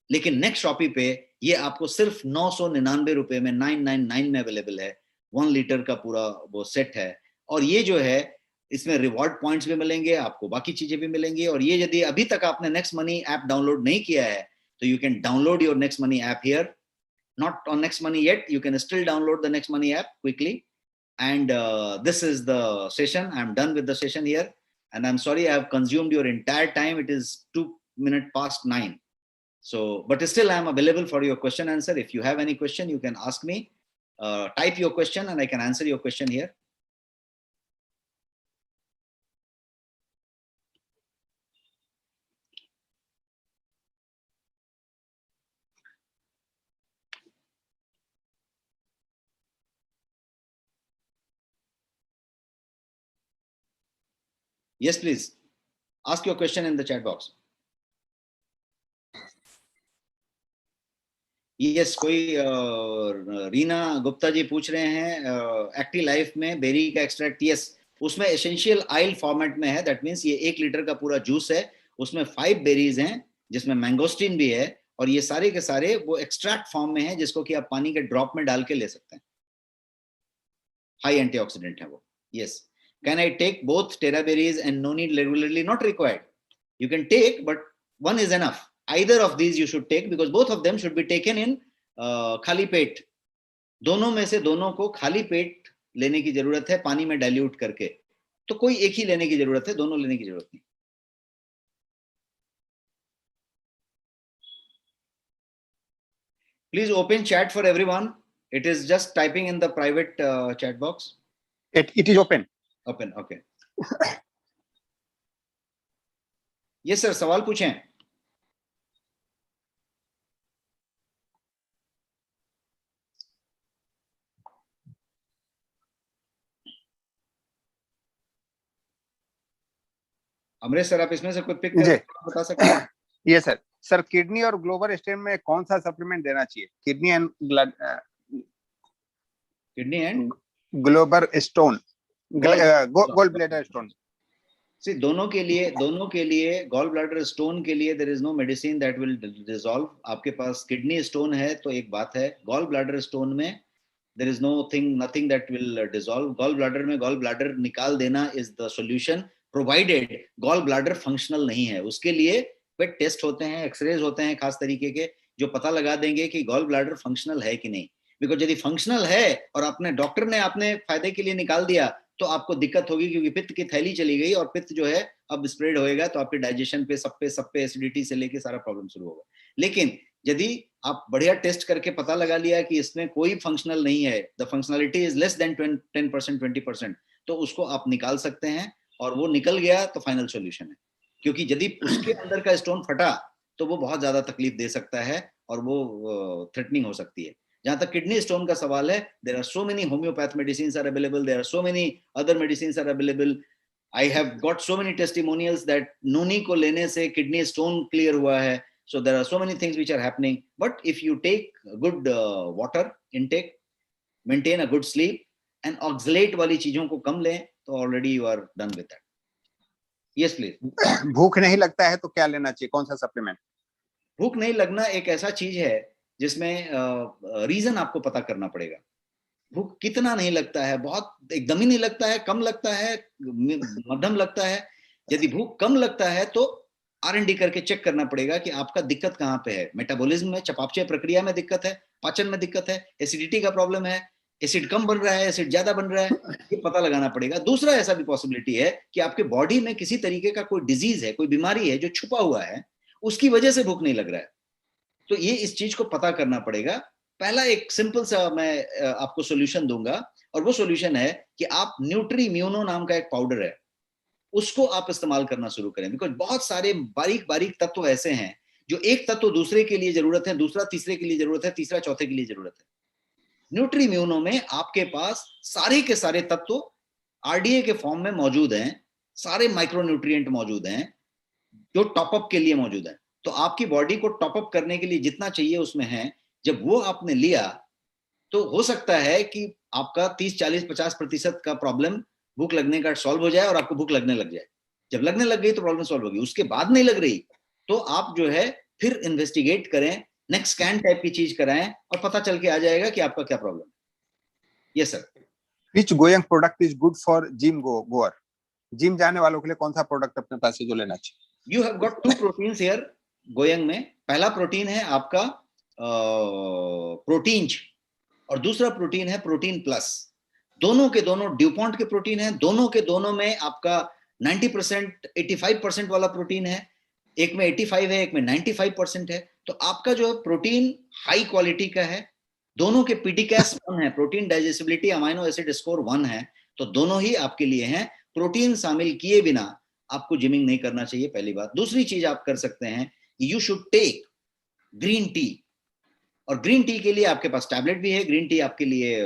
A: लेकिन नेक्स्ट शॉपी पे ये आपको सिर्फ 999 रुपए में, 999 में अवेलेबल है। 1 लीटर का पूरा वो सेट है। और ये जो है, इसमें रिवॉर्ड पॉइंट्स भी मिलेंगे, आपको बाकी चीजें भी मिलेंगी। और ये यदि अभी तक आपने नेक्स्ट मनी ऐप डाउनलोड नहीं किया है, तो you can download your next money app here. Not on Next Money yet, you can still download the Next Money app quickly. And this is the session. I'm done with the session here. and I'm sorry I have consumed your entire time. It is 2 minutes past 9. So, but still I'm available for your question answer. If you have any question, you can ask me. Type your question and I can answer your question here. Yes, please. Ask your question in the chat box. Yes, कोई रीना गुप्ता जी पूछ रहे हैं active life में berry का extract, yes, उसमें essential oil format में है. That means ये 1 लीटर का पूरा जूस है, उसमें 5 बेरीज हैं जिसमें मैंगोस्टीन भी है, और ये सारे के सारे वो एक्सट्रैक्ट फॉर्म में है जिसको कि आप पानी के ड्रॉप में डाल के ले सकते हैं. हाई एंटीऑक्सीडेंट है वो. Yes. Can I take both terra berries and no need regularly? Not required. You can take but one is enough. Either of these you should take because both of them should be taken in खाली पेट. दोनों में से दोनों को खाली पेट लेने की जरूरत है, पानी में डाइल्यूट करके. तो कोई एक ही लेने की जरूरत है, दोनों लेने की जरूरत नहीं. Please open chat for everyone. It is just typing in the private chat box.
B: It is open.
A: Open, okay. Yes sir, सवाल पूछें. अमरेश सर, आप इसमें से कोई पिक करके बता सकते हैं?
B: ये सर किडनी और ग्लोबल स्टोन में कौन सा सप्लीमेंट देना चाहिए? Kidney and global stone, gall bladder stone.
A: See, दोनों के लिए गॉल ब्लैडर स्टोन के लिए there is no medicine that will dissolve. आपके पास किडनी स्टोन है तो एक बात है, गॉल ब्लैडर स्टोन में there is nothing that will dissolve. Gall bladder में गॉल ब्लैडर निकाल देना is the solution, provided gall bladder functional नहीं है. उसके लिए पेट टेस्ट होते हैं, एक्सरेज होते हैं खास तरीके के, जो पता लगा देंगे कि गॉल ब्लैडर फंक्शनल है कि नहीं. बिकॉज यदि फंक्शनल है और अपने डॉक्टर ने आपने फायदे के लिए निकाल दिया तो आपको दिक्कत होगी, क्योंकि पित्त की थैली चली गई और पित्त जो है अब स्प्रेड होएगा तो आपके डाइजेशन पे सब पे एसिडिटी से लेके सारा प्रॉब्लम शुरू होगा. लेकिन यदि आप बढ़िया टेस्ट करके पता लगा लिया कि इसमें कोई फंक्शनल नहीं है, the functionality is less than 10%, 20%, तो उसको आप निकाल सकते हैं, और वो निकल गया तो फाइनल सॉल्यूशन है. क्योंकि यदि उसके अंदर का स्टोन फटा तो वो बहुत ज्यादा तकलीफ दे सकता है और वो थ्रेटनिंग हो सकती है. जहां तक किडनी स्टोन का सवाल है, there are so many homeopath medicines are available, there are so many other medicines are available. I have got so many testimonials that नूनी को लेने से किडनी स्टोन क्लियर हुआ है. So there are so many things which are happening, but if you take good water intake, maintain a good sleep, and oxalate वाली चीजों को कम लें, तो already you are done with that. Yes, please.
B: भूख नहीं लगता है तो क्या लेना चाहिए, कौन सा सप्लीमेंट?
A: भूख नहीं लगना एक ऐसा चीज है जिसमें रीजन आपको पता करना पड़ेगा. भूख कितना नहीं लगता है, बहुत एकदम ही नहीं लगता है, कम लगता है, मध्यम लगता है. यदि भूख कम लगता है तो R&D करके चेक करना पड़ेगा कि आपका दिक्कत कहाँ पे है. मेटाबॉलिज्म में, चयापचय प्रक्रिया में दिक्कत है, पाचन में दिक्कत है, एसिडिटी का प्रॉब्लम है, एसिड कम बन रहा है, एसिड ज्यादा बन रहा है, ये पता लगाना पड़ेगा. दूसरा ऐसा भी पॉसिबिलिटी है कि आपके बॉडी में किसी तरीके का कोई डिजीज है, कोई बीमारी है जो छुपा हुआ है, उसकी वजह से भूख नहीं लग रहा है. तो ये इस चीज को पता करना पड़ेगा. पहला एक सिंपल सा मैं आपको सोल्यूशन दूंगा, और वो सोल्यूशन है कि आप न्यूट्रीम्यूनो नाम का एक पाउडर है, उसको आप इस्तेमाल करना शुरू करें. बिकॉज बहुत सारे बारीक बारीक तत्व ऐसे हैं जो एक तत्व दूसरे के लिए जरूरत है, दूसरा तीसरे के लिए जरूरत है, तीसरा चौथे के लिए जरूरत है. न्यूट्रीम्यूनो में आपके पास सारे के सारे तत्व आरडीए के फॉर्म में मौजूद हैं, सारे माइक्रोन्यूट्रिएंट मौजूद हैं जो टॉपअप के लिए मौजूद है. तो आपकी बॉडी को टॉपअप करने के लिए जितना चाहिए उसमें है. जब वो आपने लिया तो हो सकता है कि आपका 30, 40, 50% का प्रॉब्लम भूख लगने का सॉल्व हो जाए और आपको भूख लगने लग जाए. जब लगने लग गई तो प्रॉब्लम सॉल्व होगी. उसके बाद नहीं लग रही तो आप जो है फिर इन्वेस्टिगेट करें, नेक्स्ट स्कैन टाइप की चीज कराएं, और पता चल के आ जाएगा कि आपका क्या प्रॉब्लम है. Yes sir.
B: Which Goyang product is good for gym goer? Gym जाने वालों के लिए कौन सा प्रोडक्ट अपने पास से जो लेना चाहिए?
A: You have got 2 proteins here Goyang में. पहला प्रोटीन है आपका प्रोटीन्ज, और दूसरा प्रोटीन है प्रोटीन प्लस. दोनों के दोनों ड्यूपॉन्ट के प्रोटीन है, दोनों के दोनों में आपका 90%, 85% वाला प्रोटीन है, एक में 85 है, एक में 95% है। तो आपका जो प्रोटीन हाई क्वालिटी का है, दोनों के पीडीकैस 1 है, protein digestibility amino acid score 1 है, तो दोनों ही आपके लिए हैं। प्रोटीन शामिल किए बिना आपको जिमिंग नहीं करना चाहिए, पहली बात। दूसरी चीज आप कर सकते हैं, you should take green tea, और ग्रीन टी के लिए आपके पास टैबलेट भी है, ग्रीन टी आपके लिए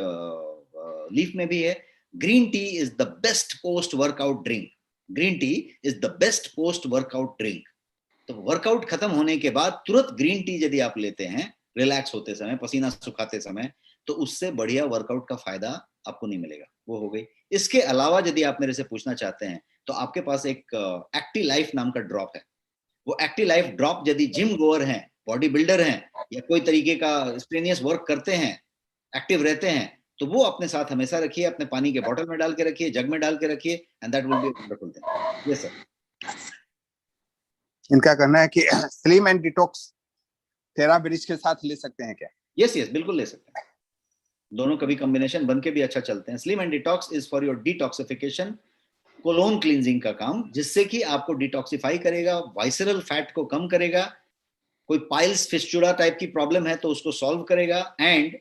A: लीफ में भी है। Green tea is the best post workout drink. Green tea is the best post workout drink. तो वर्कआउट खत्म होने के बाद तुरंत ग्रीन टी यदि आप लेते हैं, रिलैक्स होते समय, पसीना सुखाते समय, तो उससे बढ़िया वर्कआउट का फायदा आपको नहीं मिलेगा। वो हो गई। इसके अलावा यदि आप मेरे से पूछना चाहते हैं, तो आपके पास एक एक्टिव लाइफ नाम का ड्रॉप है। वो एक्टिव लाइफ ड्रॉप यदि जिम गोअर हैं, बॉडी बिल्डर हैं, या कोई तरीके का स्ट्रेनियस वर्क करते हैं, एक्टिव रहते हैं, तो वो अपने साथ हमेशा रखिए, अपने पानी के बॉटल में डाल के रखिए, जग में डाल के रखिए, and that will be a wonderful thing. Yes sir.
B: इनका कहना है कि स्लिम एंड डिटॉक्स टेराब्रिज के साथ ले सकते हैं क्या?
A: यस यस, बिल्कुल ले सकते हैं। दोनों कभी कॉम्बिनेशन बन के भी अच्छा चलते हैं। Slim and detox is for your detoxification, colon cleansing का काम, जिससे कि आपको डिटॉक्सिफाई करेगा, वाइसरल फैट को कम करेगा, कोई पाइल्स फिस्चुला टाइप की प्रॉब्लम है तो उसको सॉल्व करेगा, एंड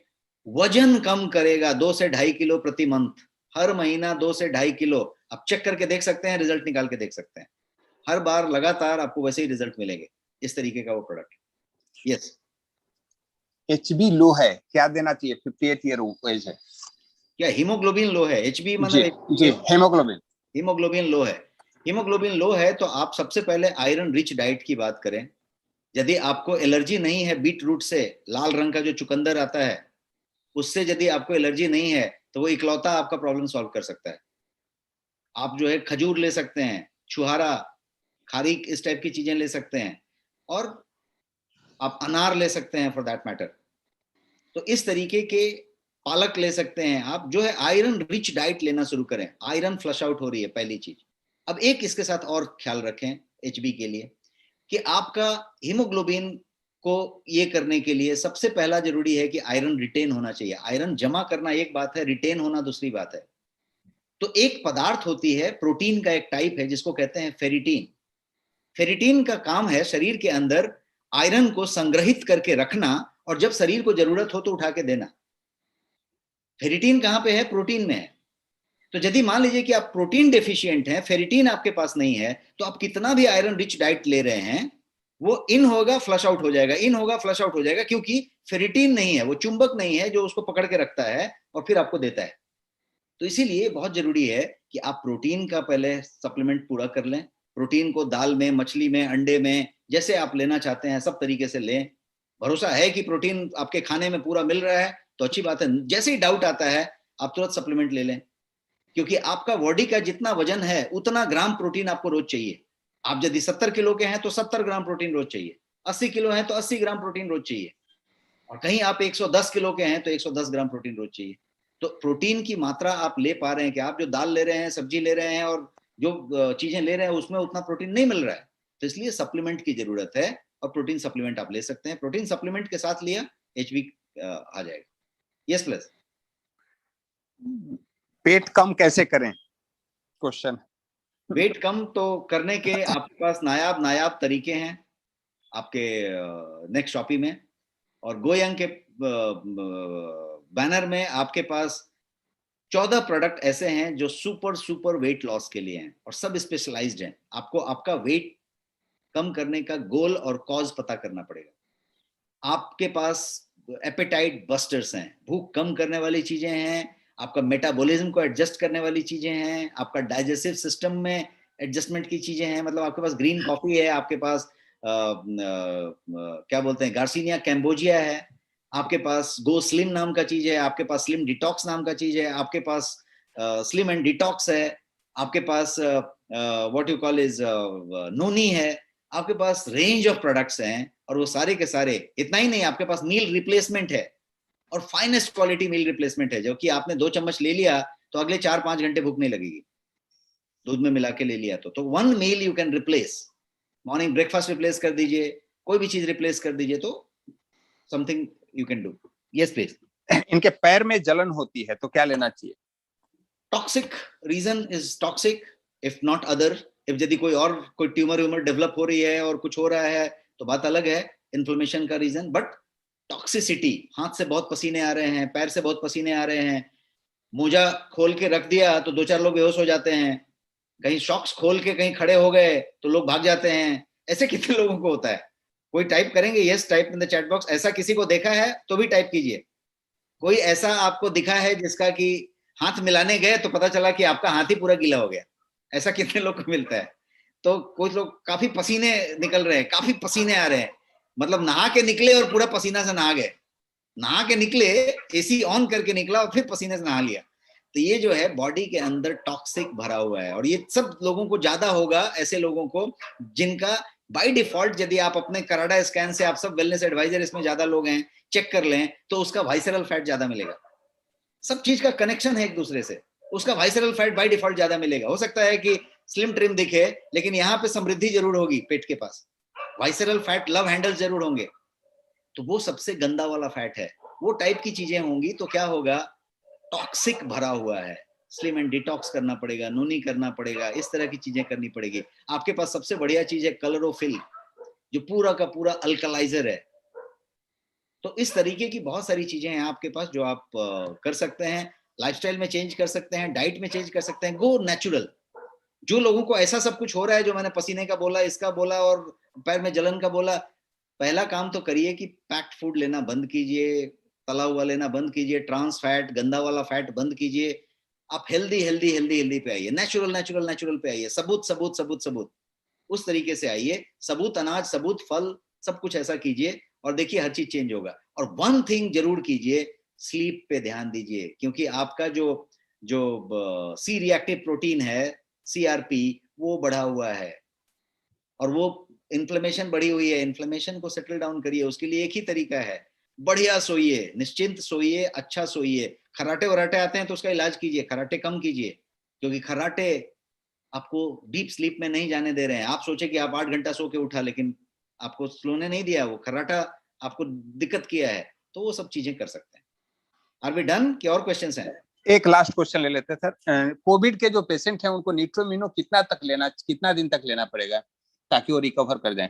A: वजन कम करेगा 2 से 2.5 किलो प्रति मंथ। हर महीना 2 से 2.5 किलो आप चेक करके देख सकते हैं, रिजल्ट निकाल के देख सकते हैं। हर बार लगातार आपको वैसे ही रिजल्ट मिलेंगे। इस तरीके का वो प्रोडक्ट। यस।
B: एचबी लो है, क्या देना चाहिए? 58 ईयर एज है।
A: क्या हीमोग्लोबिन लो है? एचबी
B: जी
A: मतलब
B: जी, हेमोग्लोबिन।
A: हीमोग्लोबिन लो है। हीमोग्लोबिन लो है तो आप सबसे पहले आयरन रिच डाइट की बात करें। यदि आपको एलर्जी नहीं है बीट रूट से, लाल रंग का जो चुकंदर आता है उससे यदि आपको एलर्जी नहीं है, तो वो इकलौता आपका प्रॉब्लम सॉल्व कर सकता है। आप जो है खजूर ले सकते हैं, छुहारा, खारीक, इस टाइप की चीजें ले सकते हैं, और आप अनार ले सकते हैं फॉर दैट मैटर। तो इस तरीके के पालक ले सकते हैं आप, जो है आयरन रिच डाइट लेना शुरू करें। आयरन फ्लश आउट हो रही है, पहली चीज। अब एक इसके साथ और ख्याल रखें एचबी के लिए, कि आपका हीमोग्लोबिन को ये करने के लिए सबसे पहला जरूरी है कि आयरन रिटेन होना चाहिए। आयरन जमा करना एक बात है, रिटेन होना दूसरी बात है। तो एक पदार्थ होती है, प्रोटीन का एक टाइप है जिसको कहते हैं फेरिटीन। फेरिटीन का काम है शरीर के अंदर आयरन को संग्रहित करके रखना, और जब शरीर को जरूरत हो तो उठा के देना। फेरिटीन कहां पे है? प्रोटीन में है। तो यदि मान लीजिए कि आप प्रोटीन डेफिशिएंट हैं, फेरिटीन आपके पास नहीं है, तो आप कितना भी आयरन रिच डाइट ले रहे हैं, वो इन होगा फ्लश आउट हो जाएगा, इन होगा फ्लश आउट हो जाएगा, क्योंकि फेरिटीन नहीं है, वो चुंबक नहीं है जो उसको पकड़ के रखता है और फिर आपको देता है। तो इसीलिए बहुत जरूरी है कि आप प्रोटीन का पहले सप्लीमेंट पूरा कर लें। प्रोटीन को दाल में, मछली में, अंडे में, जैसे आप लेना चाहते हैं सब तरीके से लें। भरोसा है कि प्रोटीन आपके खाने में पूरा मिल रहा है तो अच्छी बात है। जैसे ही डाउट आता है आप तुरंत सप्लीमेंट ले लें, क्योंकि आपका बॉडी का जितना वजन है उतना ग्राम प्रोटीन आपको रोज चाहिए। आप यदि 70 किलो के हैं तो 70 ग्राम प्रोटीन रोज चाहिए, 80 किलो हैं तो 80 ग्राम प्रोटीन रोज चाहिए, और कहीं आप 110 किलो के हैं तो 110 ग्राम प्रोटीन रोज चाहिए। तो प्रोटीन की मात्रा आप ले पा रहे हैं कि आप जो दाल ले रहे हैं, सब्जी ले रहे हैं, और जो चीजें ले रहे हैं उसमें उतना प्रोटीन नहीं मिल रहा है, तो इसलिए सप्लीमेंट की जरूरत है, और प्रोटीन सप्लीमेंट आप ले सकते हैं। प्रोटीन सप्लीमेंट के साथ लिया एचबी आ जाएगा। Yes plus.
B: पेट कम कैसे करें? क्वेश्चन।
A: वेट कम तो करने के आपके पास नायाब नायाब तरीके हैं आपके नेक्स्ट शॉपी में, और गोयंग के बैनर में आपके पास 14 प्रोडक्ट ऐसे हैं जो सुपर सुपर वेट लॉस के लिए हैं, और सब स्पेशलाइज्ड हैं। आपको आपका वेट कम करने का गोल और कॉज पता करना पड़ेगा। आपके पास एपेटाइट बस्टर्स हैं, भूख कम करने वाली चीजें हैं, आपका मेटाबॉलिज्म को एडजस्ट करने वाली चीजें हैं, आपका डाइजेस्टिव सिस्टम में एडजस्टमेंट की चीजें हैं। मतलब आपके पास ग्रीन कॉफी है, आपके पास क्या बोलते हैं, गार्सिनिया कैम्बोजिया है, आपके पास गो स्लिम नाम का चीज है, आपके पास स्लिम डिटॉक्स नाम का चीज है, आपके पास स्लिम एंड डिटॉक्स है, आपके पास व्हाट यू कॉल इज नोनी है। आपके पास रेंज ऑफ प्रोडक्ट्स हैं, और वो सारे के सारे, इतना ही नहीं, आपके पास मील रिप्लेसमेंट है, और फाइनेस्ट क्वालिटी मील रिप्लेसमेंट है, जो कि आपने 2 चम्मच ले लिया तो अगले 4-5 घंटे भूख नहीं लगेगी, दूध में मिला के ले लिया तो 1 meal you can replace. Morning breakfast replace कर दीजिए, कोई भी चीज रिप्लेस कर दीजिए, तो something you can do. Yes please.
B: इनके पैर में जलन होती है तो क्या लेना चाहिए?
A: Toxic reason is toxic, if not other, if यदि कोई ट्यूमर डेवलप हो रही है और कुछ हो रहा है तो बात अलग है, इन्फ्लेमेशन का रीजन। बट टॉक्सिसिटी, हाथ से बहुत पसीने आ रहे हैं, पैर से बहुत पसीने आ रहे हैं, मोजा खोल के रख दिया तो 2-4 लोग बेहोश हो जाते हैं, कहीं सॉक्स खोल के कहीं खड़े हो गए तो लोग भाग जाते हैं, ऐसे कितने लोगों को होता है? कोई टाइप करेंगे yes, type in the chat box, ऐसा किसी को देखा है तो भी टाइप कीजिए। कोई ऐसा आपको दिखा है जिसका कि हाथ मिलाने गए तो पता चला कि आपका हाथ ही पूरा गीला हो गया? ऐसा कितने लोग को मिलता है? तो कुछ लोग काफी पसीने निकल रहे हैं, काफी पसीने आ रहे हैं, मतलब नहा के निकले और पूरा पसीना से नहा गए, नहा के निकले, एसी ऑन करके निकला और फिर पसीने से नहा लिया। तो ये जो है बॉडी के अंदर टॉक्सिक भरा हुआ है, और ये सब लोगों को ज्यादा होगा, ऐसे लोगों को जिनका बाय डिफॉल्ट, यदि आप अपने कराडा स्कैन से, आप सब वेलनेस एडवाइजर इसमें ज्यादा लोग हैं, चेक कर लें तो उसका वाइसरल फैट ज्यादा मिलेगा। सब चीज का कनेक्शन है एक दूसरे से, उसका वाइसरल फैट बाय डिफॉल्ट ज्यादा मिलेगा। हो सकता है कि स्लिम ट्रिम दिखे लेकिन यहाँ पे समृद्धि जरूर होगी पेट के पास, वाइसरल फैट, लव हैंडल जरूर होंगे, तो वो सबसे गंदा वाला फैट है। वो टाइप की चीजें होंगी तो क्या होगा, टॉक्सिक भरा हुआ है, स्लिम एंड डिटॉक्स करना पड़ेगा, नूनी करना पड़ेगा, इस तरह की चीजें करनी पड़ेगी। आपके पास सबसे बढ़िया चीज है कलरोफिल, जो पूरा का पूरा अल्कलाइजर है। तो इस तरीके की बहुत सारी चीजें हैं आपके पास जो आप कर सकते हैं, लाइफस्टाइल में चेंज कर सकते हैं, डाइट में चेंज कर सकते हैं, गो नेचुरल। जो लोगों को ऐसा सब कुछ हो रहा है, जो मैंने पसीने का बोला, इसका बोला और पैर में जलन का बोला, पहला काम तो करिए कि पैक्ड फूड लेना बंद कीजिए, तला हुआ लेना बंद कीजिए, ट्रांस फैट, गंदा वाला फैट बंद कीजिए। आप हेल्दी हेल्दी हेल्दी हेल्दी पे आइए, नेचुरल नेचुरल नेचुरल पे आइए, सबूत सबूत सबूत सबूत, उस तरीके से आइए, सबूत अनाज, सबूत फल, सब कुछ ऐसा कीजिए और देखिए हर चीज चेंज होगा। और वन थिंग जरूर कीजिए, स्लीप पे ध्यान दीजिए, क्योंकि आपका जो जो सी रिएक्टिव प्रोटीन है, सीआरपी, वो बढ़ा हुआ है और वो इन्फ्लेमेशन बढ़ी हुई है। इन्फ्लेमेशन को सेटल डाउन करिए, उसके लिए एक ही तरीका है, बढ़िया सोइए, निश्चिंत सोइए, अच्छा सोइए। खराटे वराटे आते हैं तो उसका इलाज कीजिए, खराटे कम कीजिए, क्योंकि खराटे आपको डीप स्लीप में नहीं जाने दे रहे हैं। आप सोचे कि आप 8 घंटा सो के उठा, लेकिन आपको सोने नहीं दिया, वो खराटा आपको दिक्कत किया है। तो वो सब चीजें कर सकते हैं। आर वी डन कि और क्वेश्चंस हैं?
B: एक लास्ट क्वेश्चन ले लेते हैं सर। कोविड के जो पेशेंट हैं उनको निट्रोमिनो कितना दिन तक लेना पड़ेगा ताकि वो रिकवर कर जाएं?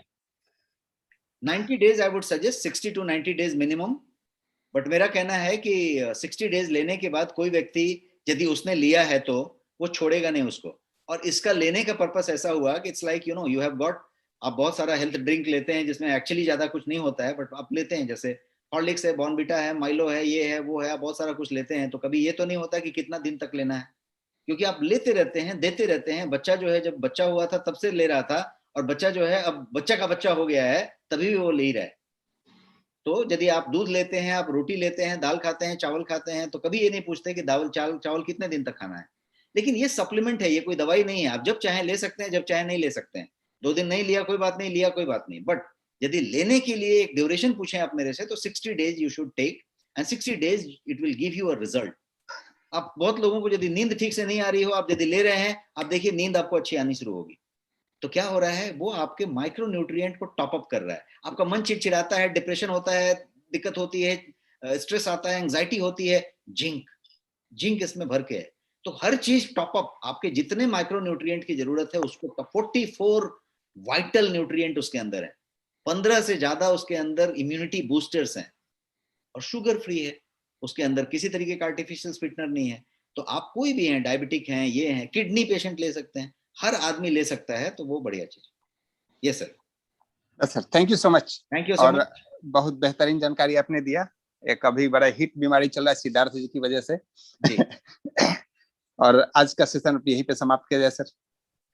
A: 90 days I would suggest, 60 to 90 days minimum. But मेरा कहना है कि 60 डेज लेने के बाद कोई व्यक्ति यदि उसने लिया है तो वो छोड़ेगा नहीं उसको। और इसका लेने का पर्पस ऐसा हुआ कि it's like you have got, आप बहुत सारा हेल्थ ड्रिंक लेते हैं जिसमें एक्चुअली ज्यादा कुछ नहीं होता है, बट आप लेते हैं, जैसे हॉर्लिक्स है, बॉर्नविटा है, माइलो है, ये है, वो है, आप बहुत सारा कुछ लेते हैं, तो कभी ये तो नहीं होता कि कितना दिन तक लेना है, क्योंकि आप लेते रहते हैं, देते रहते हैं। बच्चा जो है जब बच्चा हुआ था तब से ले रहा था, और बच्चा जो है अब बच्चा का बच्चा हो गया है तभी भी वो ले ही रहा है। तो यदि आप दूध लेते हैं, आप रोटी लेते हैं, दाल खाते हैं, चावल खाते हैं, तो कभी ये नहीं पूछते कि चावल कितने दिन तक खाना है। लेकिन ये सप्लीमेंट है, ये कोई दवाई नहीं है। आप जब चाहे ले सकते हैं, जब चाहे नहीं ले सकते हैं। 2 दिन नहीं लिया कोई बात नहीं, लिया कोई बात नहीं। बट यदि लेने के लिए एक ड्यूरेशन पूछे आप मेरे से, तो 60 days you should take, and 60 days it will give you a result. आप बहुत लोगों को यदि नींद ठीक से नहीं आ रही हो, आप यदि ले रहे हैं, आप देखिए नींद आपको अच्छी आनी शुरू होगी। तो क्या हो रहा है, वो आपके माइक्रो न्यूट्रिएंट को टॉप अप कर रहा है। आपका मन चिड़चिड़ाता है, डिप्रेशन होता है, दिक्कत होती है, स्ट्रेस आता है, एंग्जाइटी होती है, जिंक जिंक इसमें भर के है। तो हर चीज टॉप अप, आपके जितने माइक्रो न्यूट्रिएंट की जरूरत है उसको, 44 वाइटल न्यूट्रिएंट उसके अंदर है, 15 से ज्यादा उसके अंदर इम्यूनिटी बूस्टर्स हैं, और शुगर फ्री है उसके अंदर, किसी तरीके का आर्टिफिशियल स्वीटनर नहीं है। तो आप कोई भी हैं, डायबिटिक हैं, ये हैं, किडनी पेशेंट ले सकते हैं, हर आदमी ले सकता है, तो वो बढ़िया चीज। Yes sir.
B: Sir thank you so much.
A: Thank you so
B: और
A: मच।
B: बहुत बेहतरीन जानकारी आपने दिया। एक अभी बड़ा हिट बीमारी चल रहा है सिद्धार्थ जी की वजह से
A: जी।
B: और आज का सेशन यहीं पे समाप्त किया जाए sir.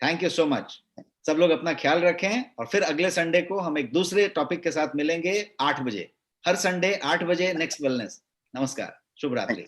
A: Thank you so much. सब लोग अपना ख्याल रखें, और फिर अगले संडे को हम एक दूसरे टॉपिक के साथ मिलेंगे 8 बजे, हर संडे 8 बजे, नेक्स्ट वेलनेस। नमस्कार, शुभ रात्रि।